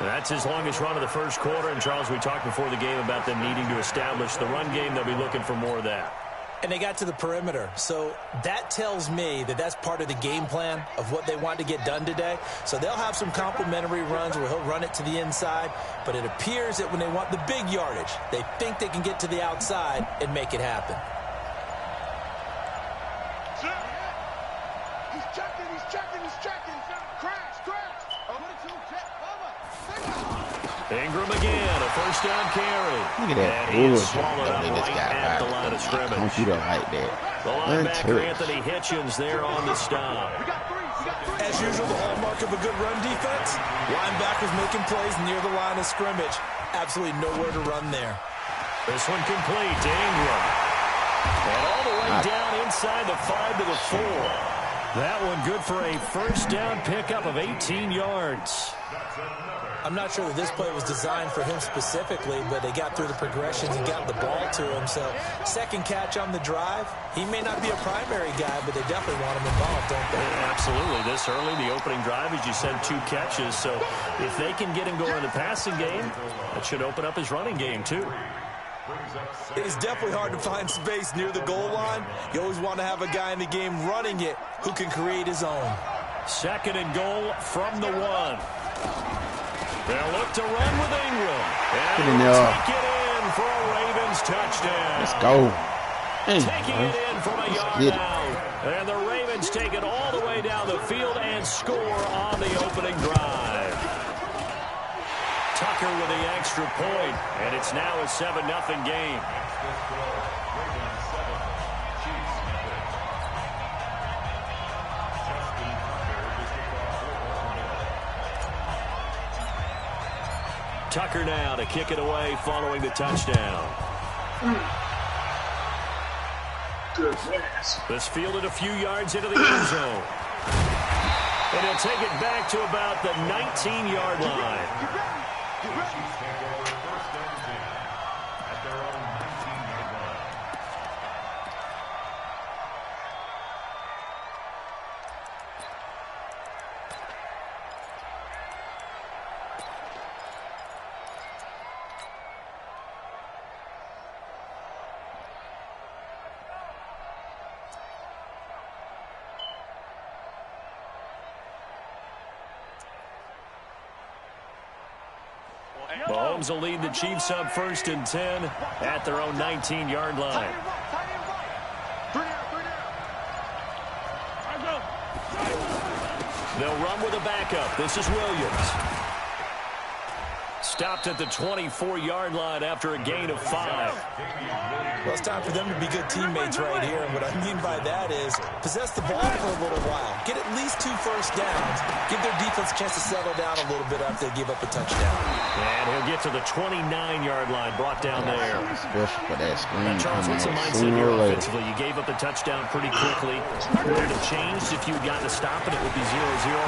And that's his longest run of the first quarter. And, Charles, we talked before the game about them needing to establish the run game. They'll be looking for more of that. And they got to the perimeter. So that tells me that that's part of the game plan of what they want to get done today. So they'll have some complementary runs where he'll run it to the inside. But it appears that when they want the big yardage, they think they can get to the outside and make it happen. He's checking. Crash. Ingram again, a first down carry. Look at that And he is bullshit. swallowed up They just right got at the right. line of scrimmage. Don't you like that? The linebacker, Untouched. Anthony Hitchens, there on the stop. As usual, the hallmark of a good run defense, linebackers making plays near the line of scrimmage. Absolutely nowhere to run there. This one complete to Ingram. And all the way down inside the 5 to the 4. That one good for a first down pickup of 18 yards. I'm not sure that this play was designed for him specifically, but they got through the progressions and got the ball to him. So second catch on the drive. He may not be a primary guy, but they definitely want him involved, don't they? Absolutely. This early, the opening drive, as you said, 2 catches. So if they can get him going in the passing game, that should open up his running game too. It is definitely hard to find space near the goal line. You always want to have a guy in the game running it who can create his own. Second and goal from the 1. They'll look to run with Ingram. And take it in for a Ravens touchdown. Let's go. Hey, Taking it in from a yard out. And the Ravens take it all the way down the field and score on the opening drive. Tucker with the extra point, and it's now a 7-0 game. Tucker now to kick it away following the touchdown. Good pass. This fielded a few yards into the end zone. And he'll take it back to about the 19-yard line. Mahomes will lead the Chiefs up 1st and 10 at their own 19-yard line. They'll run with a backup. This is Williams. Stopped at the 24-yard line after a gain of 5. Well, it's time for them to be good teammates right here. And what I mean by that is possess the ball for a little while. Get at least 2 first downs. Give their defense a chance to settle down a little bit after they give up a touchdown. And he'll get to the 29-yard line, brought down there. Especially for that screen. Charles, what's the mindset here offensively? You gave up the touchdown pretty quickly. Would it have changed if you had gotten a stop and it would be 0-0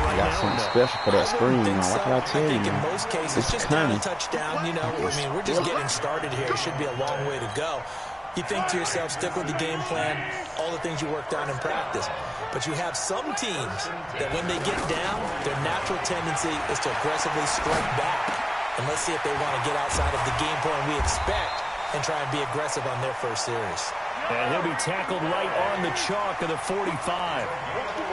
right now? Got something special for that screen. What can I tell you? I think in most cases, It's just down a coming. touchdown, you know. I mean, we're just getting started here. It should be a long way to go. You think to yourself, stick with the game plan, all the things you worked on in practice. But you have some teams that when they get down, their natural tendency is to aggressively strike back. And let's see if they want to get outside of the game plan we expect and try and be aggressive on their first series. And he'll be tackled right on the chalk of the 45.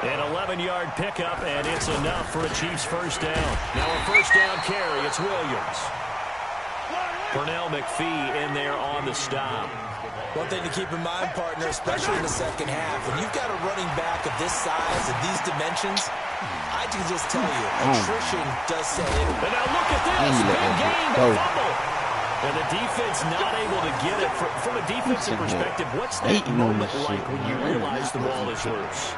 An 11-yard pickup, and it's enough for a Chiefs first down. Now a first down carry, it's Williams. Pernell McPhee in there on the stop. One thing to keep in mind, partner, especially in the second half, when you've got a running back of this size and these dimensions, I can just tell you, attrition does set in. And now look at this. Big game, a fumble. And the defense not able to get it. From a defensive perspective, what's that moment like when you realize the ball is loose?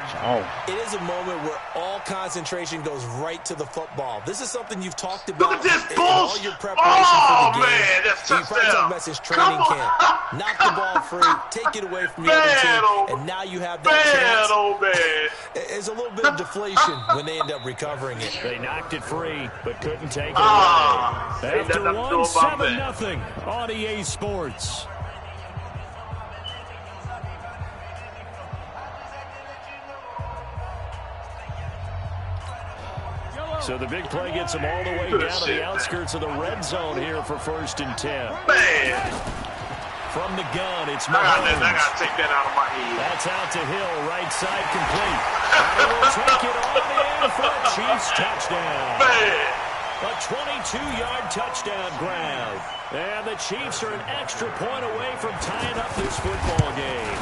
It is a moment where all concentration goes right to the football. This is something you've talked about. Look at this in all bullshit. your preparation for the game. Man, that's You find touchdown. some message training camp. Knock the ball free, take it away from the other team, and now you have that chance. Oh, man. There's a little bit of deflation when they end up recovering it. They knocked it free, but couldn't take it away. Ain't After nothing to do one, about that. 7-0 on EA Sports. So the big play gets them all the way down to the outskirts of the red zone here for 1st and 10. Man. From the gun, it's I Mahomes. gotta take that out of my head. That's out to Hill, right side complete. And he will take it on in for a Chiefs touchdown. Man. A 22-yard touchdown grab. And the Chiefs are an extra point away from tying up this football game.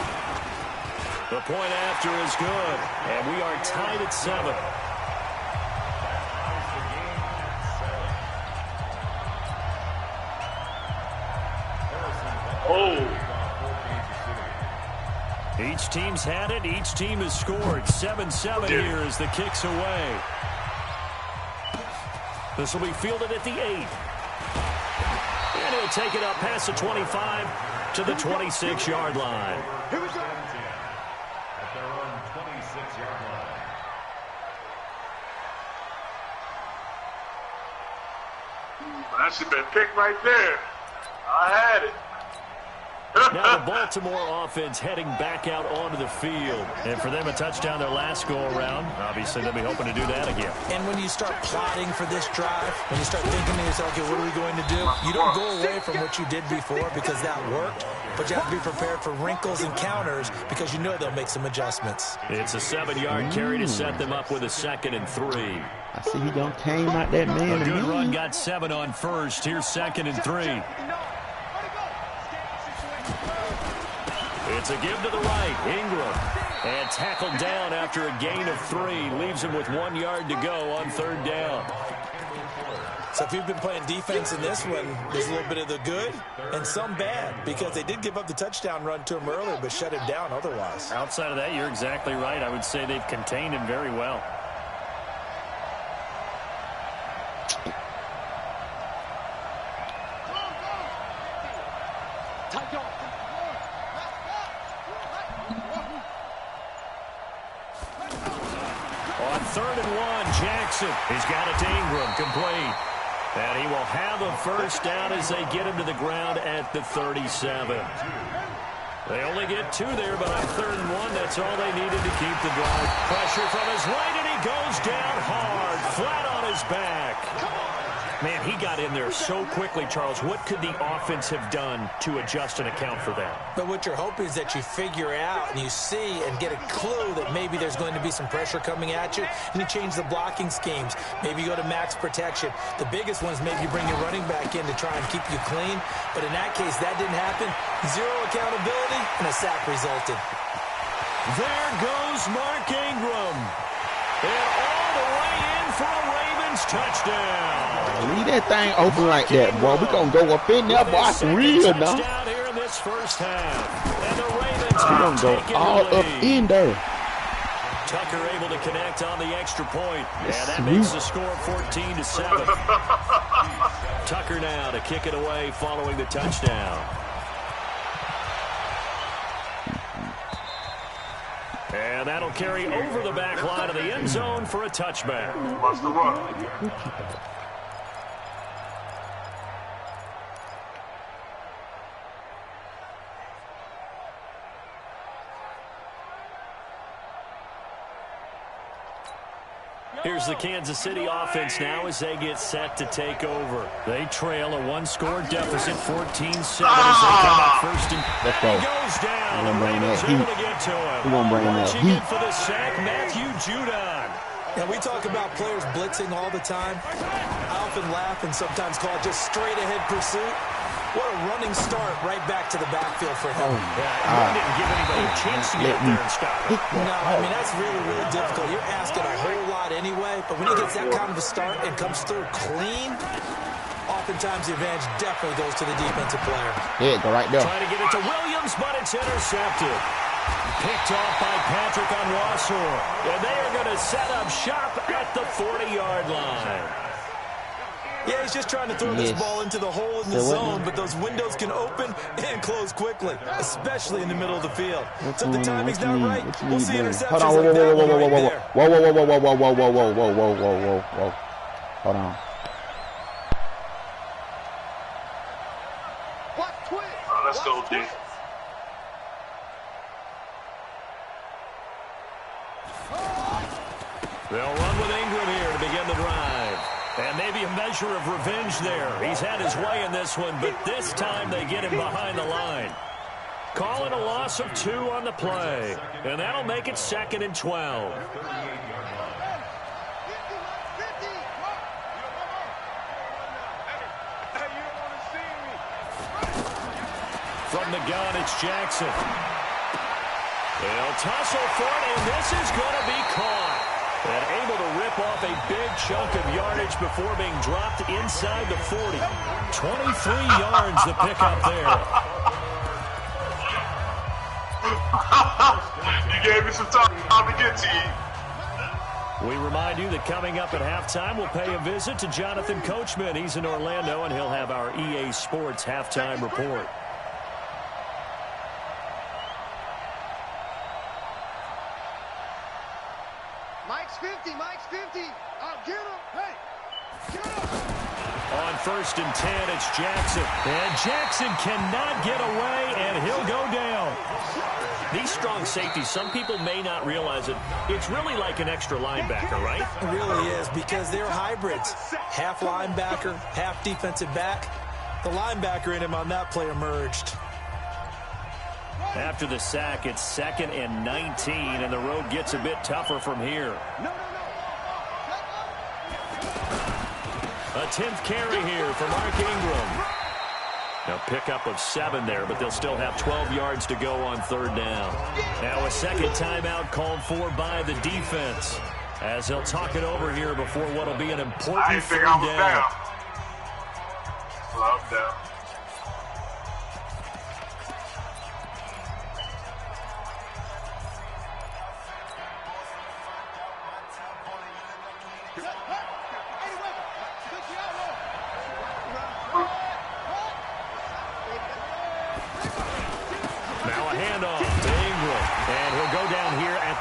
The point after is good, and we are tied at 7. Oh. Each team's had it. Each team has scored. 7-7 here as the kick's away. This will be fielded at the 8. And he'll take it up past the 25 to the 26-yard line. Here we go. At their own 26-yard line. That should have been picked right there. I had it. Now the Baltimore offense heading back out onto the field. And for them, a touchdown their last go-around. Obviously, they'll be hoping to do that again. And when you start plotting for this drive, when you start thinking to yourself, okay, what are we going to do? You don't go away from what you did before because that worked, but you have to be prepared for wrinkles and counters because you know they'll make some adjustments. It's a 7-yard carry to set them up with a 2nd and 3. I see he done came out that man. A good run got 7 on first. Here's 2nd and 3. It's a give to the right. Ingram. And tackled down after a gain of 3. Leaves him with 1 yard to go on 3rd down. So if you've been playing defense in this one, there's a little bit of the good and some bad because they did give up the touchdown run to him earlier but shut him down otherwise. Outside of that, you're exactly right. I would say they've contained him very well. On 3rd and 1, Jackson. He's got it to Ingram, complete. And he will have a first down as they get him to the ground at the 37. They only get 2 there, but on 3rd and 1, that's all they needed to keep the drive. Pressure from his right, and he goes down hard, flat on his back. Man, he got in there so quickly, Charles. What could the offense have done to adjust and account for that? But what you're hoping is that you figure out and you see and get a clue that maybe there's going to be some pressure coming at you, and you change the blocking schemes. Maybe you go to max protection. The biggest one is maybe you bring your running back in to try and keep you clean. But in that case, that didn't happen. 0 accountability, and a sack resulted. There goes Mark Ingram. And all the way in for a Ravens touchdown. Leave that thing open like that, boy. We gonna go up in there, boy. It's real now. Touchdown here in this first half. And the Ravens We gonna go all up in there. Tucker able to connect on the extra point. Yes, And that makes the score 14-7. Tucker now to kick it away following the touchdown. And that'll carry over the back line of the end zone for a touchback. What's the run? Here's the Kansas City offense now as they get set to take over. They trail a 1-score deficit, 14-7 as they come up first. And Let's go. he goes down. We're gonna bring that Able heat. to get to him. We're gonna bring that Launching heat. in for the sack, Matthew Judon. And we talk about players blitzing all the time. I often laugh and sometimes call it just straight-ahead pursuit. What a running start right back to the backfield for him. Yeah, didn't give anybody a chance to get up there and stop it. No, I mean, that's really, really difficult. You're asking a whole lot anyway, but when he gets that kind of a start and comes through clean, oftentimes the advantage definitely goes to the defensive player. Yeah, go right there. Trying to get it to Williams, but it's intercepted. Picked off by Patrick on Wassor. And they are going to set up shop at the 40-yard line. Yeah, he's just trying to throw this ball into the hole in the zone, but those windows can open and close quickly, especially in the middle of the field. So if the timing's not right, we'll see interceptions like that one right there. Whoa. Hold on. What twist? Let's go, D. They'll run with Ingram here to begin the drive. And maybe a measure of revenge there. He's had his way in this one, but this time they get him behind the line. Calling a loss of 2 on the play. And that'll make it 2nd and 12. From the gun, it's Jackson. They'll tussle for it, and this is going to be caught. And able to rip off a big chunk of yardage before being dropped inside the 40. 23 yards the pickup there. gave me some time to get to you. We remind you that coming up at halftime, we'll pay a visit to Jonathan Coachman. He's in Orlando, and he'll have our EA Sports halftime report. Mike's 50. Mike's 50. Get him. Hey, get him. On 1st and 10, it's Jackson. And Jackson cannot get away, and he'll go down. These strong safeties, some people may not realize it. It's really like an extra linebacker, right? It really is, because they're hybrids. Half linebacker, half defensive back. The linebacker in him on that play emerged. After the sack, it's 2nd and 19, and the road gets a bit tougher from here. A 10th carry here for Mark Ingram. A pickup of 7 there, but they'll still have 12 yards to go on 3rd down. Now a second timeout called for by the defense, as they'll talk it over here before what will be an important 3rd down. Well, I'm down.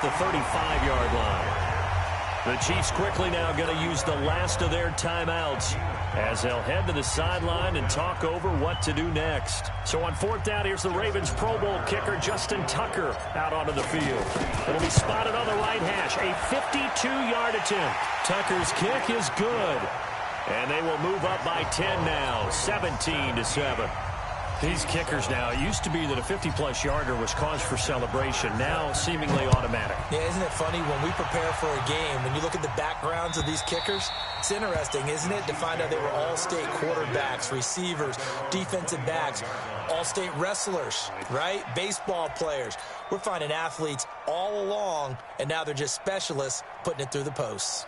The 35-yard line. The Chiefs quickly now going to use the last of their timeouts as they'll head to the sideline and talk over what to do next. So on 4th down, here's the Ravens Pro Bowl kicker Justin Tucker out onto the field. It'll be spotted on the right hash. A 52-yard attempt. Tucker's kick is good. And they will move up by 10 now, 17-7. These kickers now, it used to be that a 50-plus yarder was cause for celebration, now seemingly automatic. Yeah, isn't it funny when we prepare for a game, when you look at the backgrounds of these kickers, it's interesting, isn't it, to find out they were all-state quarterbacks, receivers, defensive backs, all-state wrestlers, right? Baseball players. We're finding athletes all along, and now they're just specialists putting it through the posts.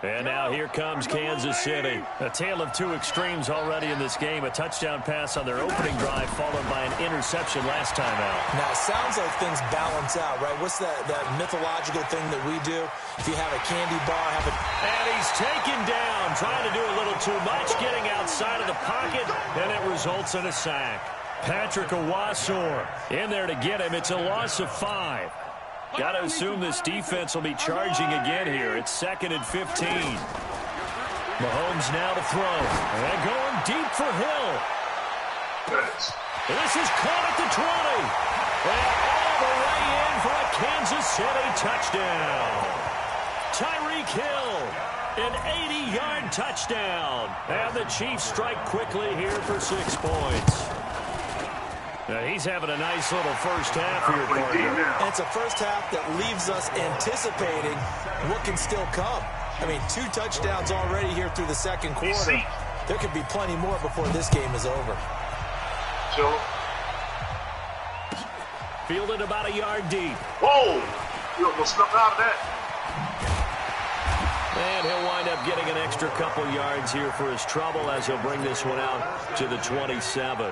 And now here comes Kansas City. A tale of two extremes already in this game. A touchdown pass on their opening drive followed by an interception last time out. Now, it sounds like things balance out, right? What's that mythological thing that we do? If you have a candy bar, And he's taken down, trying to do a little too much, getting outside of the pocket, and it results in a sack. Patrick Owasor in there to get him. It's a loss of 5. Got to assume this defense will be charging again here. It's 2nd and 15. Mahomes now to throw. And going deep for Hill. This is caught at the 20. And all the way in for a Kansas City touchdown. Tyreek Hill, an 80-yard touchdown. And the Chiefs strike quickly here for 6 points. Now he's having a nice little first half here, partner. And it's a first half that leaves us anticipating what can still come. I mean, 2 touchdowns already here through the second quarter. There could be plenty more before this game is over. Fielded about a yard deep. Whoa! You almost snuck out of that. And he'll wind up getting an extra couple yards here for his trouble as he'll bring this one out to the 27.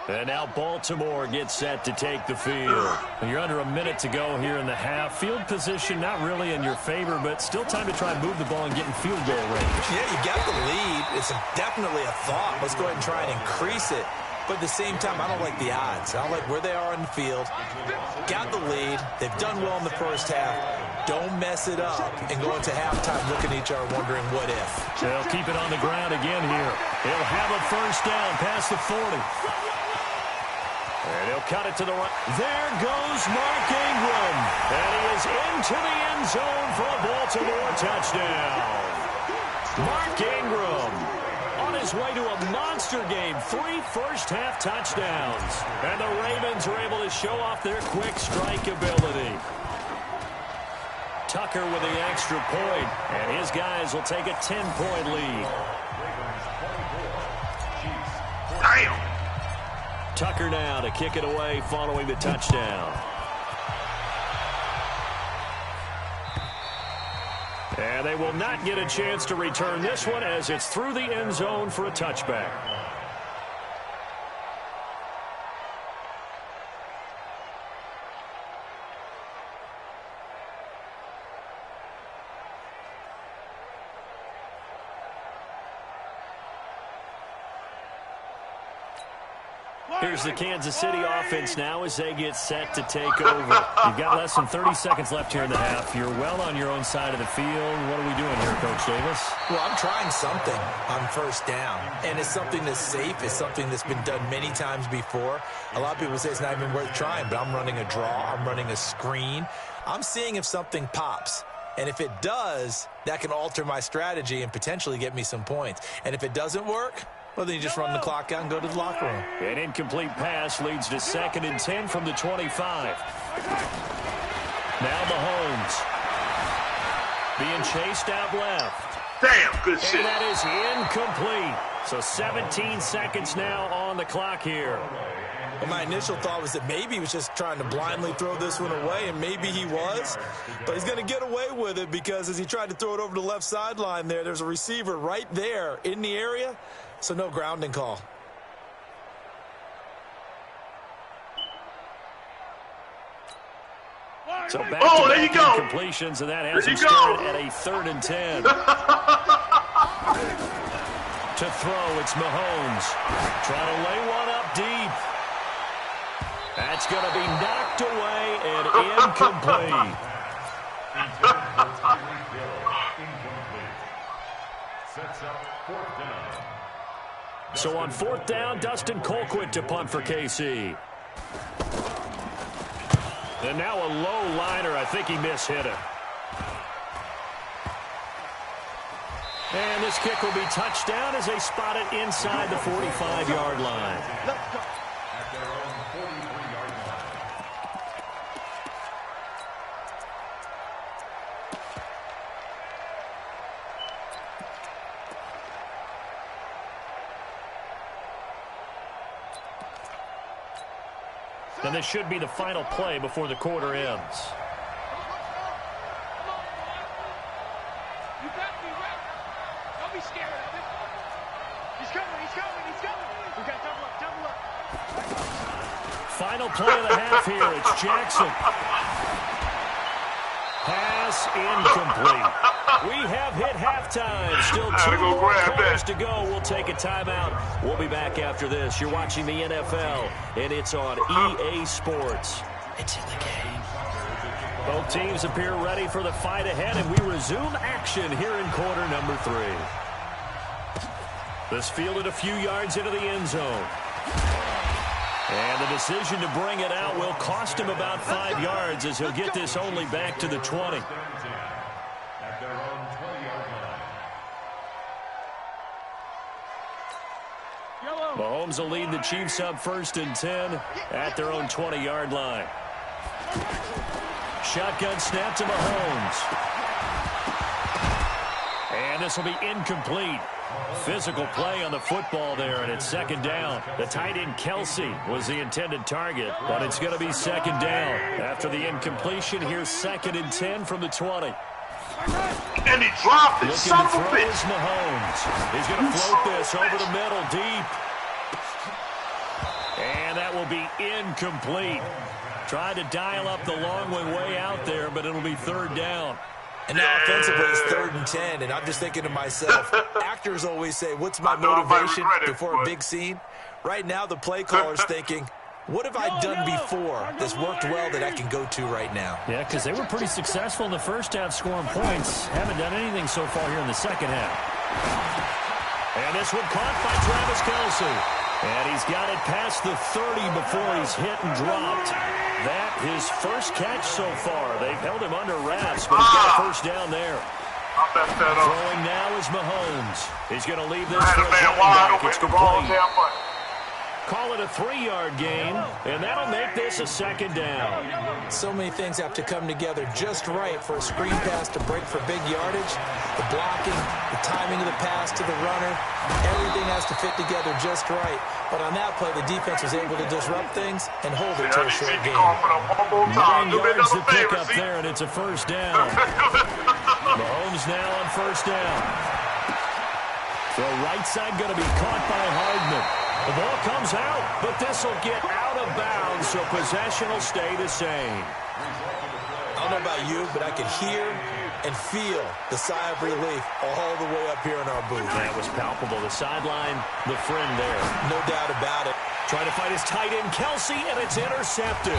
And now Baltimore gets set to take the field. You're under a minute to go here in the half. Field position not really in your favor, but still time to try and move the ball and get in field goal range. Yeah, you got the lead. It's definitely a thought. Let's go ahead and try and increase it. But at the same time, I don't like the odds. I don't like where they are on the field. Got the lead. They've done well in the first half. Don't mess it up and go into halftime looking at each other wondering what if. They'll keep it on the ground again here. He'll have a first down past the 40. And he'll cut it to the right. There goes Mark Ingram. And he is into the end zone for a Baltimore touchdown. Mark Ingram on his way to a monster game. 3 first-half touchdowns. And the Ravens are able to show off their quick strike ability. Tucker with the extra point. And his guys will take a 10-point lead. Damn! Tucker now to kick it away following the touchdown. And they will not get a chance to return this one as it's through the end zone for a touchback. Here's the Kansas City offense now as they get set to take over. You've got less than 30 seconds left here in the half. You're well on your own side of the field. What are we doing here, Coach Davis? Well, I'm trying something on first down, and it's something that's safe. It's something that's been done many times before. A lot of people say it's not even worth trying, but I'm running a draw. I'm running a screen. I'm seeing if something pops. And if it does, that can alter my strategy and potentially get me some points. And if it doesn't work, well, then you just run the clock out and go to the locker room. An incomplete pass leads to 2nd and 10 from the 25. Now Mahomes. Being chased out left. Damn, good shit. And that is incomplete. So 17 seconds now on the clock here. Well, my initial thought was that maybe he was just trying to blindly throw this one away, and maybe he was. But he's going to get away with it because as he tried to throw it over the left sideline there's a receiver right there in the area. So no grounding call. So back-to-back incompletions, and that has him started at a 3rd and 10. To throw, it's Mahomes. Trying to lay one up deep. That's going to be knocked away and incomplete. Sets up 4th down. So on 4th down, Dustin Colquitt to punt for KC. And now a low liner. I think he mishit it. And this kick will be touchdown as they spot it inside the 45-yard line. At their own 43-yard line. And this should be the final play before the quarter ends. You got me right. Don't be scared of it. He's coming, he's coming, he's coming. We got double up. Final play of the half here. It's Jackson. Pass incomplete. We have hit halftime. Still 2 more quarters to go. We'll take a timeout. We'll be back after this. You're watching the NFL, and it's on EA Sports. It's in the game. Both teams appear ready for the fight ahead, and we resume action here in quarter number 3. This fielded a few yards into the end zone. And the decision to bring it out will cost him about 5 yards as he'll get this only back to the 20. At their own 20-yard line. Mahomes will lead the Chiefs up 1st and 10 at their own 20-yard line. Shotgun snap to Mahomes. And this will be incomplete. Physical play on the football there, and it's 2nd down. The tight end Kelsey was the intended target, but it's going to be 2nd down. After the incompletion, here's 2nd and 10 from the 20. And he dropped it, Looking son to of a throw bitch. is Mahomes. He's going to float this over the middle deep. And that will be incomplete. Tried to dial up the long way out there, but it'll be 3rd down. And now offensively it's 3rd and 10, and I'm just thinking to myself, actors always say, what's my I know I might motivation regret it, before a but- big scene? Right now the play caller's thinking, what have I done before that's worked well that I can go to right now? Yeah, because they were pretty successful in the first half scoring points. Haven't done anything so far here in the second half. And this one caught by Travis Kelce. And he's got it past the 30 before he's hit and dropped. That his first catch so far. They've held him under wraps, but he's got a 1st down there. I messed that up. Throwing now is Mahomes. He's going to leave this I had for a a man running wide back. open It's at the wrong complete. damn button. Call it a 3-yard gain, and that'll make this a 2nd down. So many things have to come together just right for a screen pass to break for big yardage. The blocking, the timing of the pass to the runner, everything has to fit together just right. But on that play, the defense was able to disrupt things and hold it to a short game. 9 yards to pick up there, and it's a 1st down. Mahomes now on first down. The right side going to be caught by Hardman. The ball comes out, but this will get out of bounds, so possession will stay the same. I don't know about you, but I could hear and feel the sigh of relief all the way up here in our booth. That was palpable. The sideline, the friend there. No doubt about it. Trying to fight his tight end, Kelsey, and it's intercepted.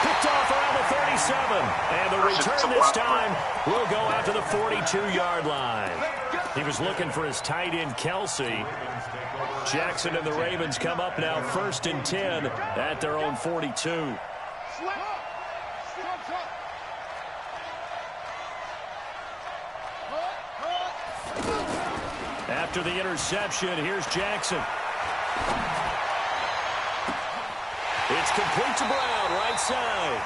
Picked off around the 37. And the return this time will go out to the 42-yard line. He was looking for his tight end, Kelsey. Jackson and the Ravens come up now 1st and 10 at their own 42. After the interception, here's Jackson. It's complete to Brown, right side.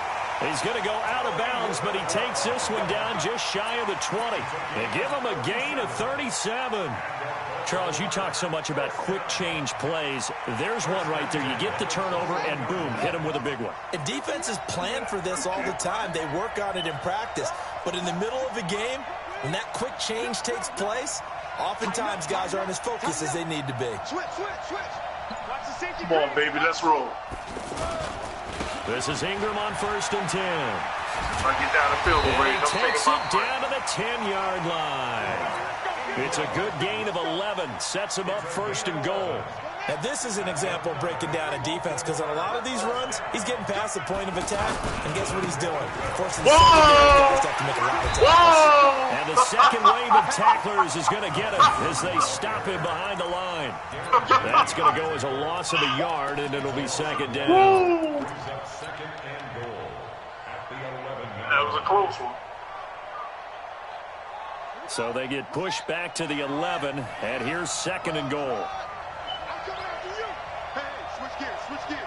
He's going to go out of bounds, but he takes this one down just shy of the 20. They give him a gain of 37. Charles, you talk so much about quick change plays. There's one right there. You get the turnover, and boom, hit him with a big one. And defenses plan for this all the time. They work on it in practice. But in the middle of a game, when that quick change takes place, oftentimes guys aren't as focused as they need to be. Switch. Watch the safety. Come on, baby, let's roll. This is Ingram on 1st and 10. Try to get down the field, And Ray. he takes it down to the 10-yard line. It's a good gain of 11. Sets him up 1st and goal. Now, this is an example of breaking down a defense, because on a lot of these runs, he's getting past the point of attack, and guess what he's doing? Forcing the secondary guys to have to make a lot of tackles. And the second wave of tacklers is going to get him as they stop him behind the line. That's going to go as a loss of a yard, and it'll be 2nd down. That was a close one. So they get pushed back to the 11, and here's 2nd and goal. I'm coming after you. Hey, switch gears.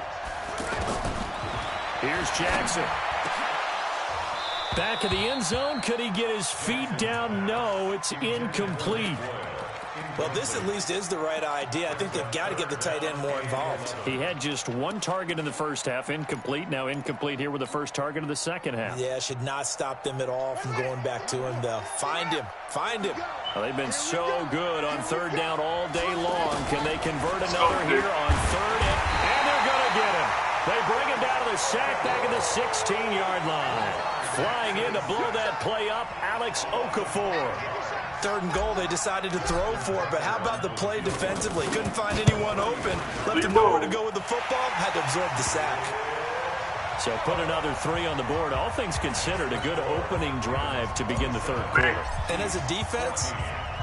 Here's Jackson. Back of the end zone. Could he get his feet down? No, it's incomplete. Well, this at least is the right idea. I think they've got to get the tight end more involved. He had just one target in the first half, incomplete. Now incomplete here with the first target of the second half. Yeah, should not stop them at all from going back to him, though. Find him. Well, they've been so good on 3rd down all day long. Can they convert another here on 3rd? And they're going to get him. They bring him down to the sack back at the 16-yard line. Flying in to blow that play up, Alex Okafor. 3rd and goal, they decided to throw for it, but how about the play defensively? Couldn't find anyone open. Left him nowhere to go with the football. Had to absorb the sack. So put another 3 on the board. All things considered, a good opening drive to begin the 3rd quarter. And as a defense,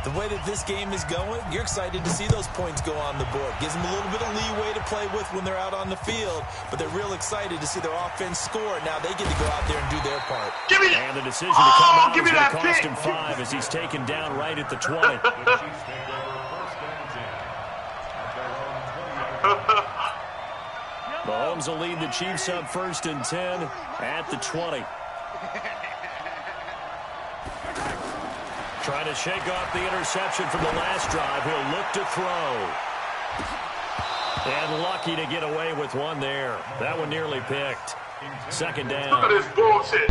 the way that this game is going, you're excited to see those points go on the board. Gives them a little bit of leeway to play with when they're out on the field, but they're real excited to see their offense score. Now they get to go out there and do their part. Give me that. And the decision to come out is give me going to that cost pick. him 5 as he's taken down right at the 20. Mahomes will lead the Chiefs up 1st and 10 at the 20. Trying to shake off the interception from the last drive. He'll look to throw. And lucky to get away with one there. That one nearly picked. 2nd down. Look at this bullshit.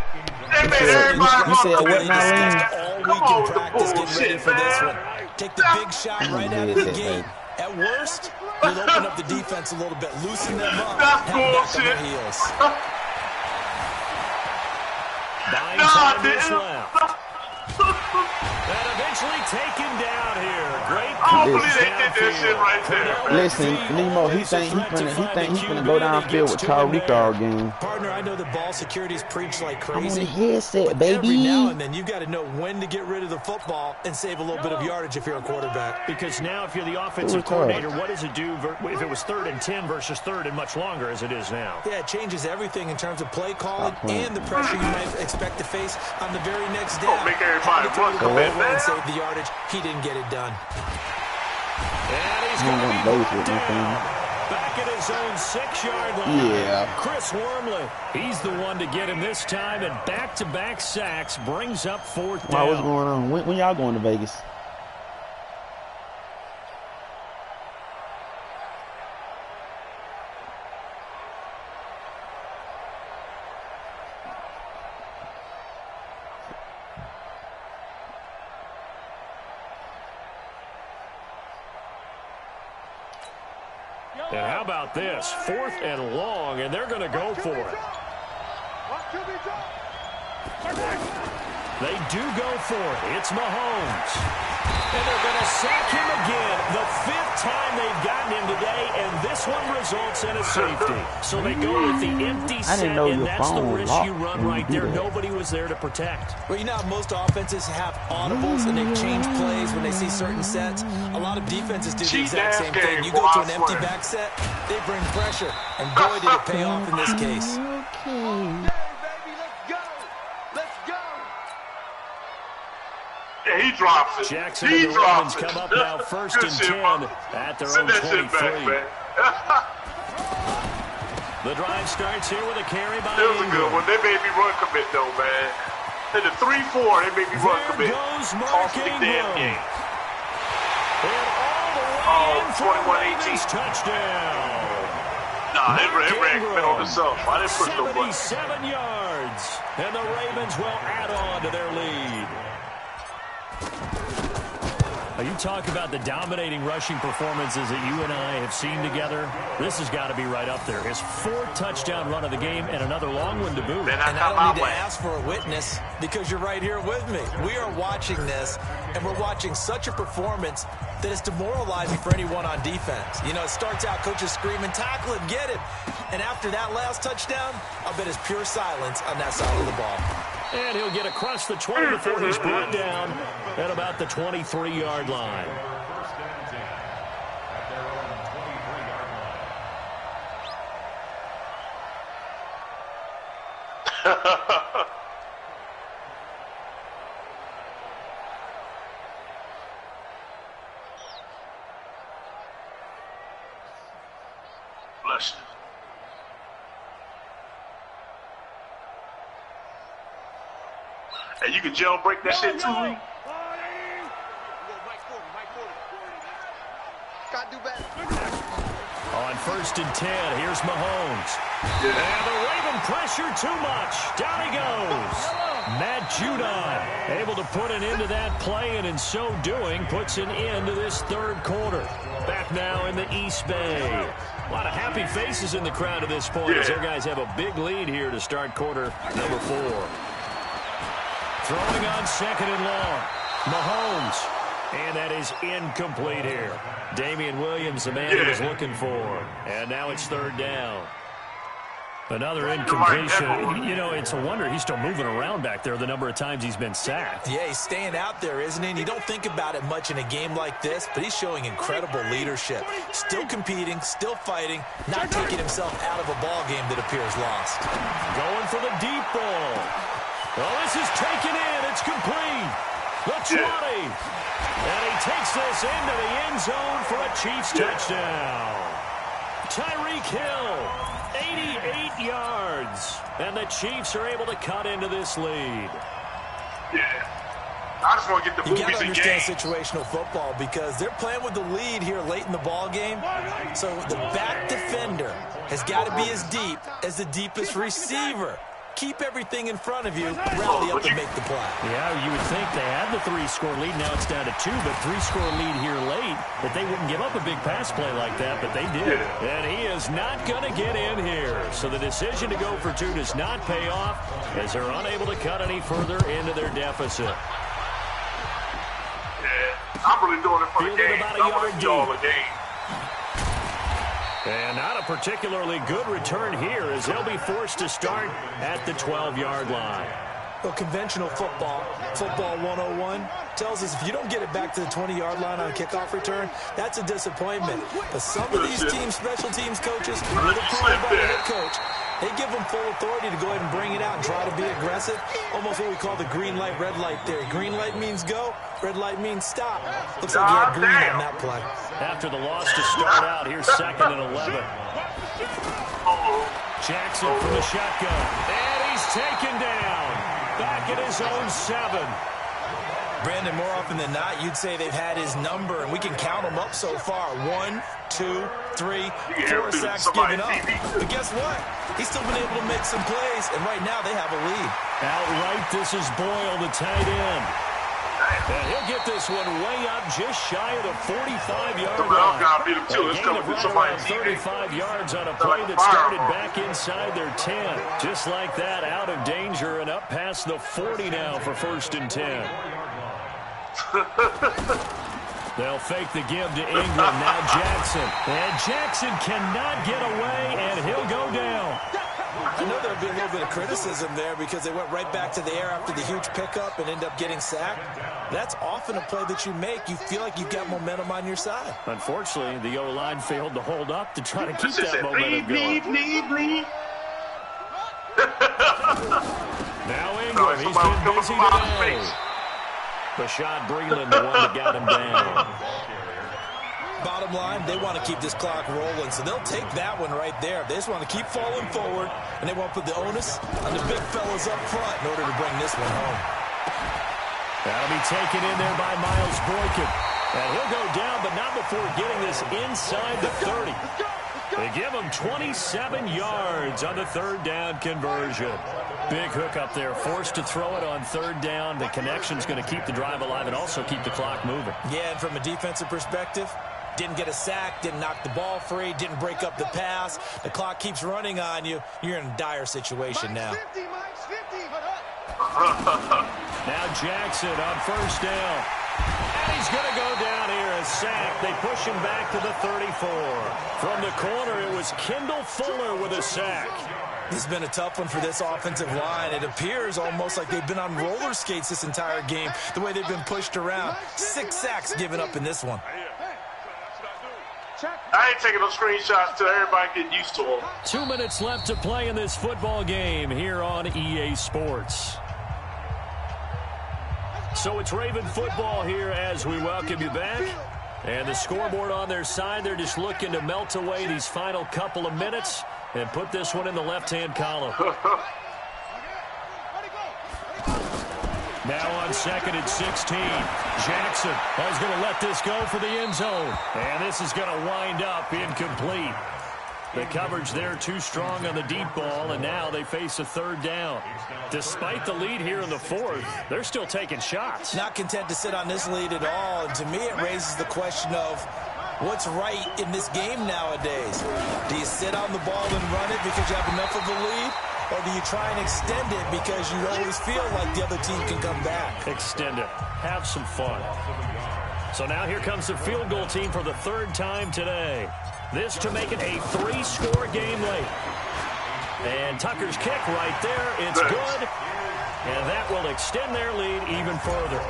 They made everybody you said look what now, Lane? All Come week on in with the practice, getting ready bullshit, for this man. one. Take the big shot right out of the gate. At worst, you'll open up the defense a little bit, loosen them up, That's have them back on bullshit. their heels. Buying Nah, time dude. is left. And eventually taken down here. Great I don't push believe they did that shit right there, man. Listen, Nemo, he think he finna go downfield with Tyreek all game. Partner, I know that ball security's preached like I'm on crazy. the headset, But every now baby. and then, you've got to know when to get rid of the football and save a little bit of yardage if you're a quarterback. Because now if you're the offensive coordinator, what does it do if it was 3rd and 10 versus 3rd and much longer as it is now? Yeah, it changes everything in terms of play calling and the pressure you might expect to face on the very next down. Make everybody run, Go man. over and save the yardage. He didn't get it done. And he's You going ain't to gonna be base with knocked anything. down. Back at his own 6-yard line. Yeah. Chris Wormley, he's the one to get him this time, and back-to-back sacks brings up 4th Wow, what's down. going on? When y'all going to Vegas? And how about this? 4th and long, and they're going to go for it. They do go for it. It's Mahomes. And they're going to sack him again. The 5th time they've gotten him today, and this one results in a safety. So they go with the empty set, and that's the risk you run right there. Nobody was there to protect. Well, you know how most offenses have audibles and they change plays when they see certain sets? A lot of defenses do the exact same thing. You go to an empty back set, they bring pressure. And boy, did it pay off in this case. Yeah, he drops it. Jackson he and the drops Ravens it. come up now 1st and 10 at their own 23. The drive starts here with a carry by It was a good one. They made me run commit, though, man. In the 3-4, they made me run commit. Cost me the damn game. And all the way in for 21-18. Touchdown. Nah, it ran commit on itself. I didn't push no button. 77 yards. And the Ravens will add on to their lead. You talk about the dominating rushing performances that you and I have seen together. This has got to be right up there. His 4th touchdown run of the game and another long one to boot. And I don't need to ask for a witness because you're right here with me. We are watching this, and we're watching such a performance that is demoralizing for anyone on defense. You know, it starts out coaches screaming, tackle him, get him. And after that last touchdown, I'll bet it's pure silence on that side of the ball. And he'll get across the 20 before he's brought down at about the 23-yard line. Bless you. And you can jailbreak that shit too. On 1st and 10, here's Mahomes. Yeah. And the Raven pressure too much. Down he goes. Matt Judon able to put an end to that play, and in so doing, puts an end to this 3rd quarter. Back now in the East Bay. A lot of happy faces in the crowd at this point as their guys have a big lead here to start quarter number 4. Throwing on 2nd and long. Mahomes. And that is incomplete here. Damian Williams, the man he was looking for. And now it's 3rd down. Another incompletion. You know, it's a wonder he's still moving around back there the number of times he's been sacked. Yeah, he's staying out there, isn't he? And you don't think about it much in a game like this, but he's showing incredible leadership. Still competing, still fighting, not taking himself out of a ball game that appears lost. Going for the deep ball. Well, this is taken in. It's complete. The 20. And he takes this into the end zone for a Chiefs touchdown. Tyreek Hill, 88 yards. And the Chiefs are able to cut into this lead. Yeah. I just want to get the movies You got to understand game. situational football because they're playing with the lead here late in the ball game. So the back defender has got to be as deep as the deepest receiver. Keep everything in front of you, rally up and make the play. Yeah, you would think they had the 3-score lead. Now it's down to 2, but 3-score lead here late. That they wouldn't give up a big pass play like that, but they did. And he is not going to get in here. So the decision to go for 2 does not pay off as they're unable to cut any further into their deficit. Yeah, I'm really doing it for the game. About a yard deep. The game. And not a particularly good return here as they'll be forced to start at the 12-yard line. Well, conventional football 101, tells us if you don't get it back to the 20-yard line on a kickoff return, that's a disappointment. But some of these teams, special teams coaches, with approval by the head coach, they give them full authority to go ahead and bring it out and try to be aggressive. Almost what we call the green light, red light theory. Green light means go, red light means stop. Looks like he had green on that play. After the loss to start out, here's 2nd and 11. Jackson from the shotgun. And he's taken down. Back at his own 7. Brandon, more often than not, you'd say they've had his number, and we can count them up so far. 1, 2, 3, 4 sacks given up. But guess what? He's still been able to make some plays, and right now they have a lead. Outright, this is Boyle, the tight end. And he'll get this one way up just shy of the 45-yard line. Got beat him too. It's coming from somebody 35 yards on a play that started back inside their 10. Just like that, out of danger and up past the 40 now for 1st and 10. They'll fake the give to Ingram. Now Jackson. And Jackson cannot get away, and he'll go down. I know there'll be a little bit of criticism there because they went right back to the air after the huge pickup and end up getting sacked. That's often a play that you make. You feel like you've got momentum on your side. Unfortunately, the O-line failed to hold up to try to keep that momentum going. Bleed. Now Ingram, he's been busy today. Rashad Breeland, the one that got him down. Bottom line, they want to keep this clock rolling, so they'll take that one right there. They just want to keep falling forward, and they want to put the onus on the big fellas up front in order to bring this one home. That'll be taken in there by Miles Boykin. And he'll go down, but not before getting this inside the 30. They give him 27 yards on the 3rd down conversion. Big hook up there, forced to throw it on 3rd down. The connection's going to keep the drive alive and also keep the clock moving. Yeah, and from a defensive perspective, didn't get a sack, didn't knock the ball free, didn't break up the pass. The clock keeps running on you. You're in a dire situation now. Now Jackson on 1st down. And he's going to go down here, a sack. They push him back to the 34. From the corner, it was Kendall Fuller with a sack. This has been a tough one for this offensive line. It appears almost like they've been on roller skates this entire game, the way they've been pushed around. 6 sacks given up in this one. I ain't taking those screenshots till everybody get used to them. 2 minutes left to play in this football game here on EA Sports. So it's Raven football here as we welcome you back. And the scoreboard on their side, they're just looking to melt away these final couple of minutes and put this one in the left-hand column. Now on 2nd and 16. Jackson is going to let this go for the end zone. And this is going to wind up incomplete. The coverage there too strong on the deep ball, and now they face a 3rd down. Despite the lead here in the 4th, they're still taking shots. Not content to sit on this lead at all, and to me it raises the question of what's right in this game nowadays. Do you sit on the ball and run it because you have enough of a lead, or do you try and extend it because you always feel like the other team can come back? Extend it. Have some fun. So now here comes the field goal team for the 3rd time today. This to make it a 3-score game late. And Tucker's kick right there. It's good. And that will extend their lead even further.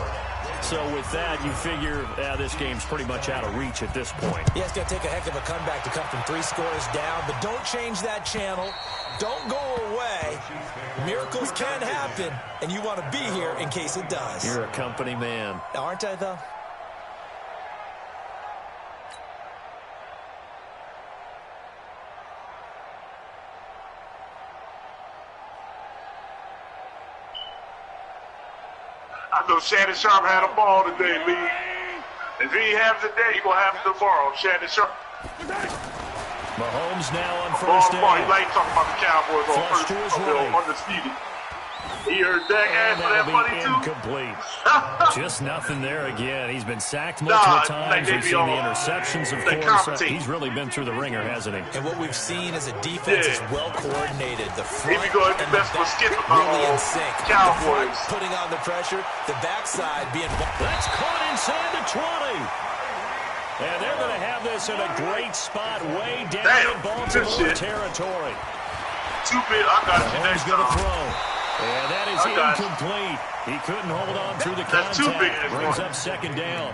So with that, you figure this game's pretty much out of reach at this point. Yeah, it's going to take a heck of a comeback to come from 3 scores down. But don't change that channel. Don't go away. Miracles can happen. And you want to be here in case it does. You're a company man. Aren't I, though? I know Shannon Sharp had a ball today, Lee. If he has it today, he's going to have it tomorrow. Shannon Sharp. Mahomes now on 1st down. He like talking about the Cowboys on Flush to his right. Undisputed. He heard that And for that money, too. Incomplete. Just nothing there again. He's been sacked multiple times. We've seen the interceptions, of course. He's really been through the ringer, hasn't he? And what we've seen is a defense is well coordinated. The front and the back really in sync. Cowboys. The front putting on the pressure, the backside being... That's caught inside the 20. And they're going to have this in a great spot way down in Baltimore territory. Too big. I got you next time. Going to throw. And that is incomplete. He couldn't hold on through the contact. Brings up 2nd down.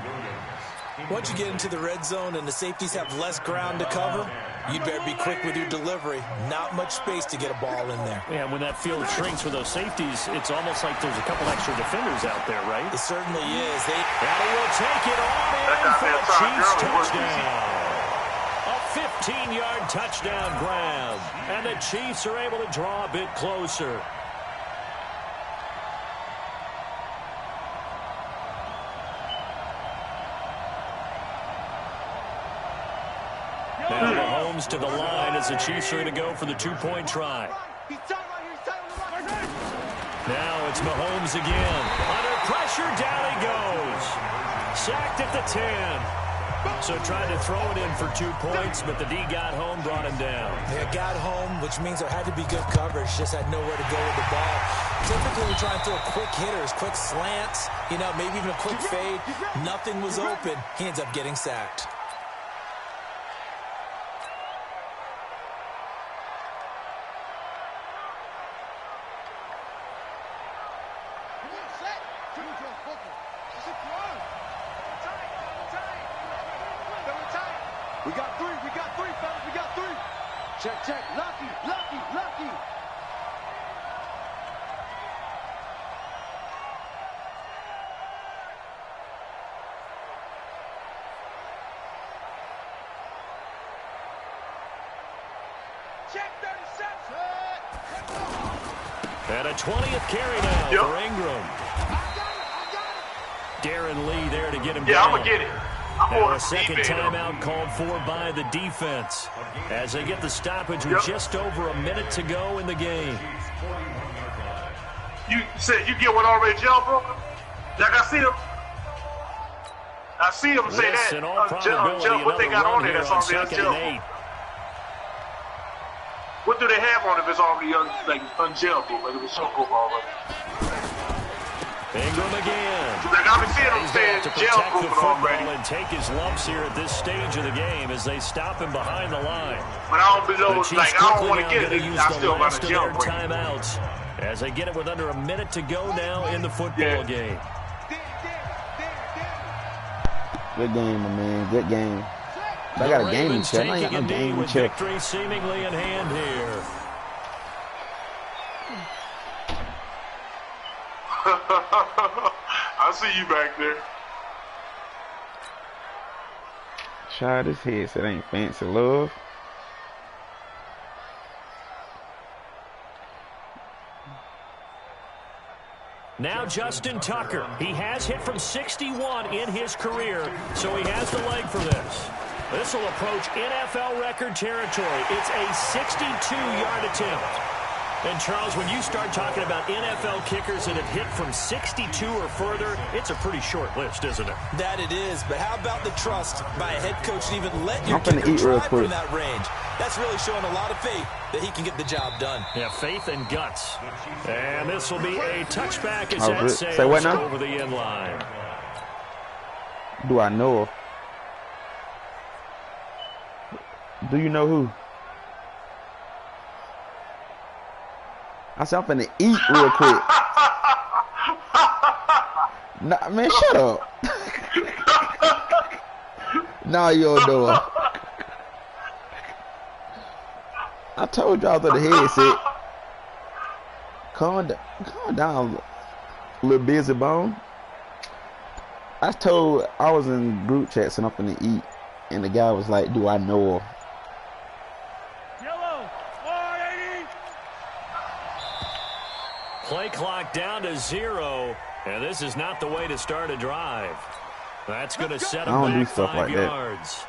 Once you get into the red zone and the safeties have less ground to cover, you'd better be quick with your delivery. Not much space to get a ball in there. Yeah, when that field shrinks for those safeties, it's almost like there's a couple extra defenders out there, right? It certainly is. And he will take it on in for a Chiefs touchdown. A 15-yard touchdown grab. And the Chiefs are able to draw a bit closer. Now Mahomes to the line as the Chiefs are going to go for the 2-point try. Now it's Mahomes again. Under pressure, down he goes. Sacked at the 10. So tried to throw it in for 2 points, but the D got home, brought him down. They got home, which means there had to be good coverage. Just had nowhere to go with the ball. Typically, we try and throw quick hitters, quick slants, you know, maybe even a quick fade. Nothing was open. He ends up getting sacked. We got three, fellas, we got 3. Check, lucky. Check 37. And a 20th carry now for Ingram. I got it. Darren Lee there to get him down. Yeah, I'm going to get it. Now a second timeout called for by the defense as they get the stoppage with just over a minute to go in the game. You said you get one already jailbroken? Like I see them say This, that. in all probability, What they got on there here that's on already 2nd and 8. What do they have on if it's already unjailable? Like it was so cool already. Ingram again. Like I've been seeing them He's saying got to protect the jailbroken already. football and take his lumps here at this stage of the game as they stop him behind the line. But I don't below, The Chiefs like I don't want quickly to now get gonna it. use I the still got last a of their jailbreak. timeouts as they get it with under a minute to go now in the football game. Good game, my man. Good game. I got a game in check. I ain't got no game in check. Victory seemingly in hand here. I see you back there. Child, this headset ain't fancy, love. Now Justin Tucker. He has hit from 61 in his career, so he has the leg for this. This will approach NFL record territory. It's a 62-yard attempt. And, Charles, when you start talking about NFL kickers that have hit from 62 or further, it's a pretty short list, isn't it? That it is, but how about the trust by a head coach to even let your I'm finna kicker eat real try quick. from that range? That's really showing a lot of faith that he can get the job done. Yeah, faith and guts. And this will be a touchback as Oh, that good. sails Say what now? over the end line. Do I know her? Do you know who? I said I'm finna eat real quick. Nah, man, shut up. Nah, you don't know her. I told y'all that the headset. Calm down, little busy bone. I was in group chat saying I'm finna eat, and the guy was like, "Do I know her?" Play clock down to 0, and this is not the way to start a drive. That's going to set him back 5 yards.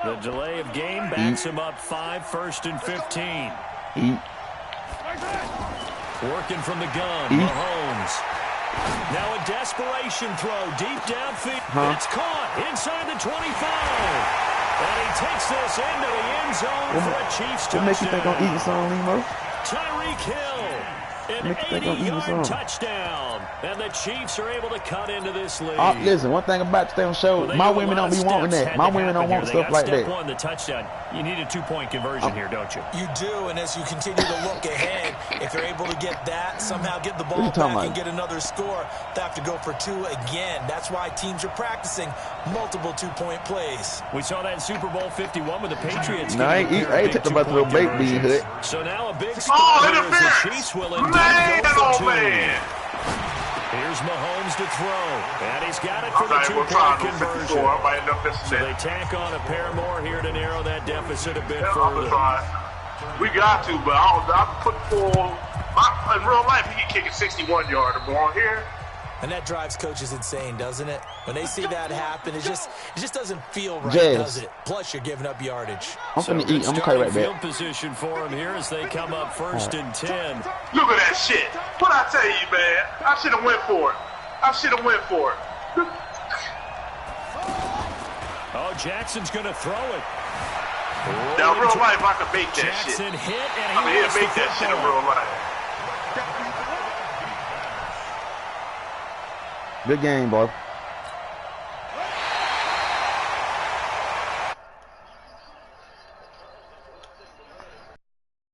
The delay of game backs him up 5, 1st and 15. Working from the gun, Mahomes. Now a desperation throw deep downfield. It's caught inside the 25. And he takes this into the end zone for a Chiefs touchdown. What makes you think I'm eating some, Limo? Tyreek Hill, an 80-yard touchdown, and the Chiefs are able to cut into this lead. Listen, one thing about stay on show, my women don't be wanting that. My women don't want stuff like that. Step one, the touchdown. You need a 2-point conversion here, don't you? You do, and as you continue to look ahead, if they're able to get that, somehow get the ball back and get another score, they have to go for 2 again. That's why teams are practicing multiple 2-point plays. We saw that in Super Bowl 51 with the Patriots. No, I ain't talking about the little baked bean hut. So now a big score as the Chiefs will indeed go for 2. Here's Mahomes to throw, and he's got it for the 2-point conversion. So they tack on a pair more here to narrow that deficit a bit further. We got to, but I'm putting for in real life. He can kick a 61-yarder, but on here, And that drives coaches insane, doesn't it? When they see that happen, it just doesn't feel right, does it? Plus, you're giving up yardage. I'm finna eat. I'm gonna call you right back. Field position for him here as they come up 1st and 10. Look at that shit. What I tell you, man? I should have went for it. Oh, Jackson's going to throw it. Now, real life, I can make that Jackson shit. hit, and I mean, he'll make that shit in real life. Good game, boy.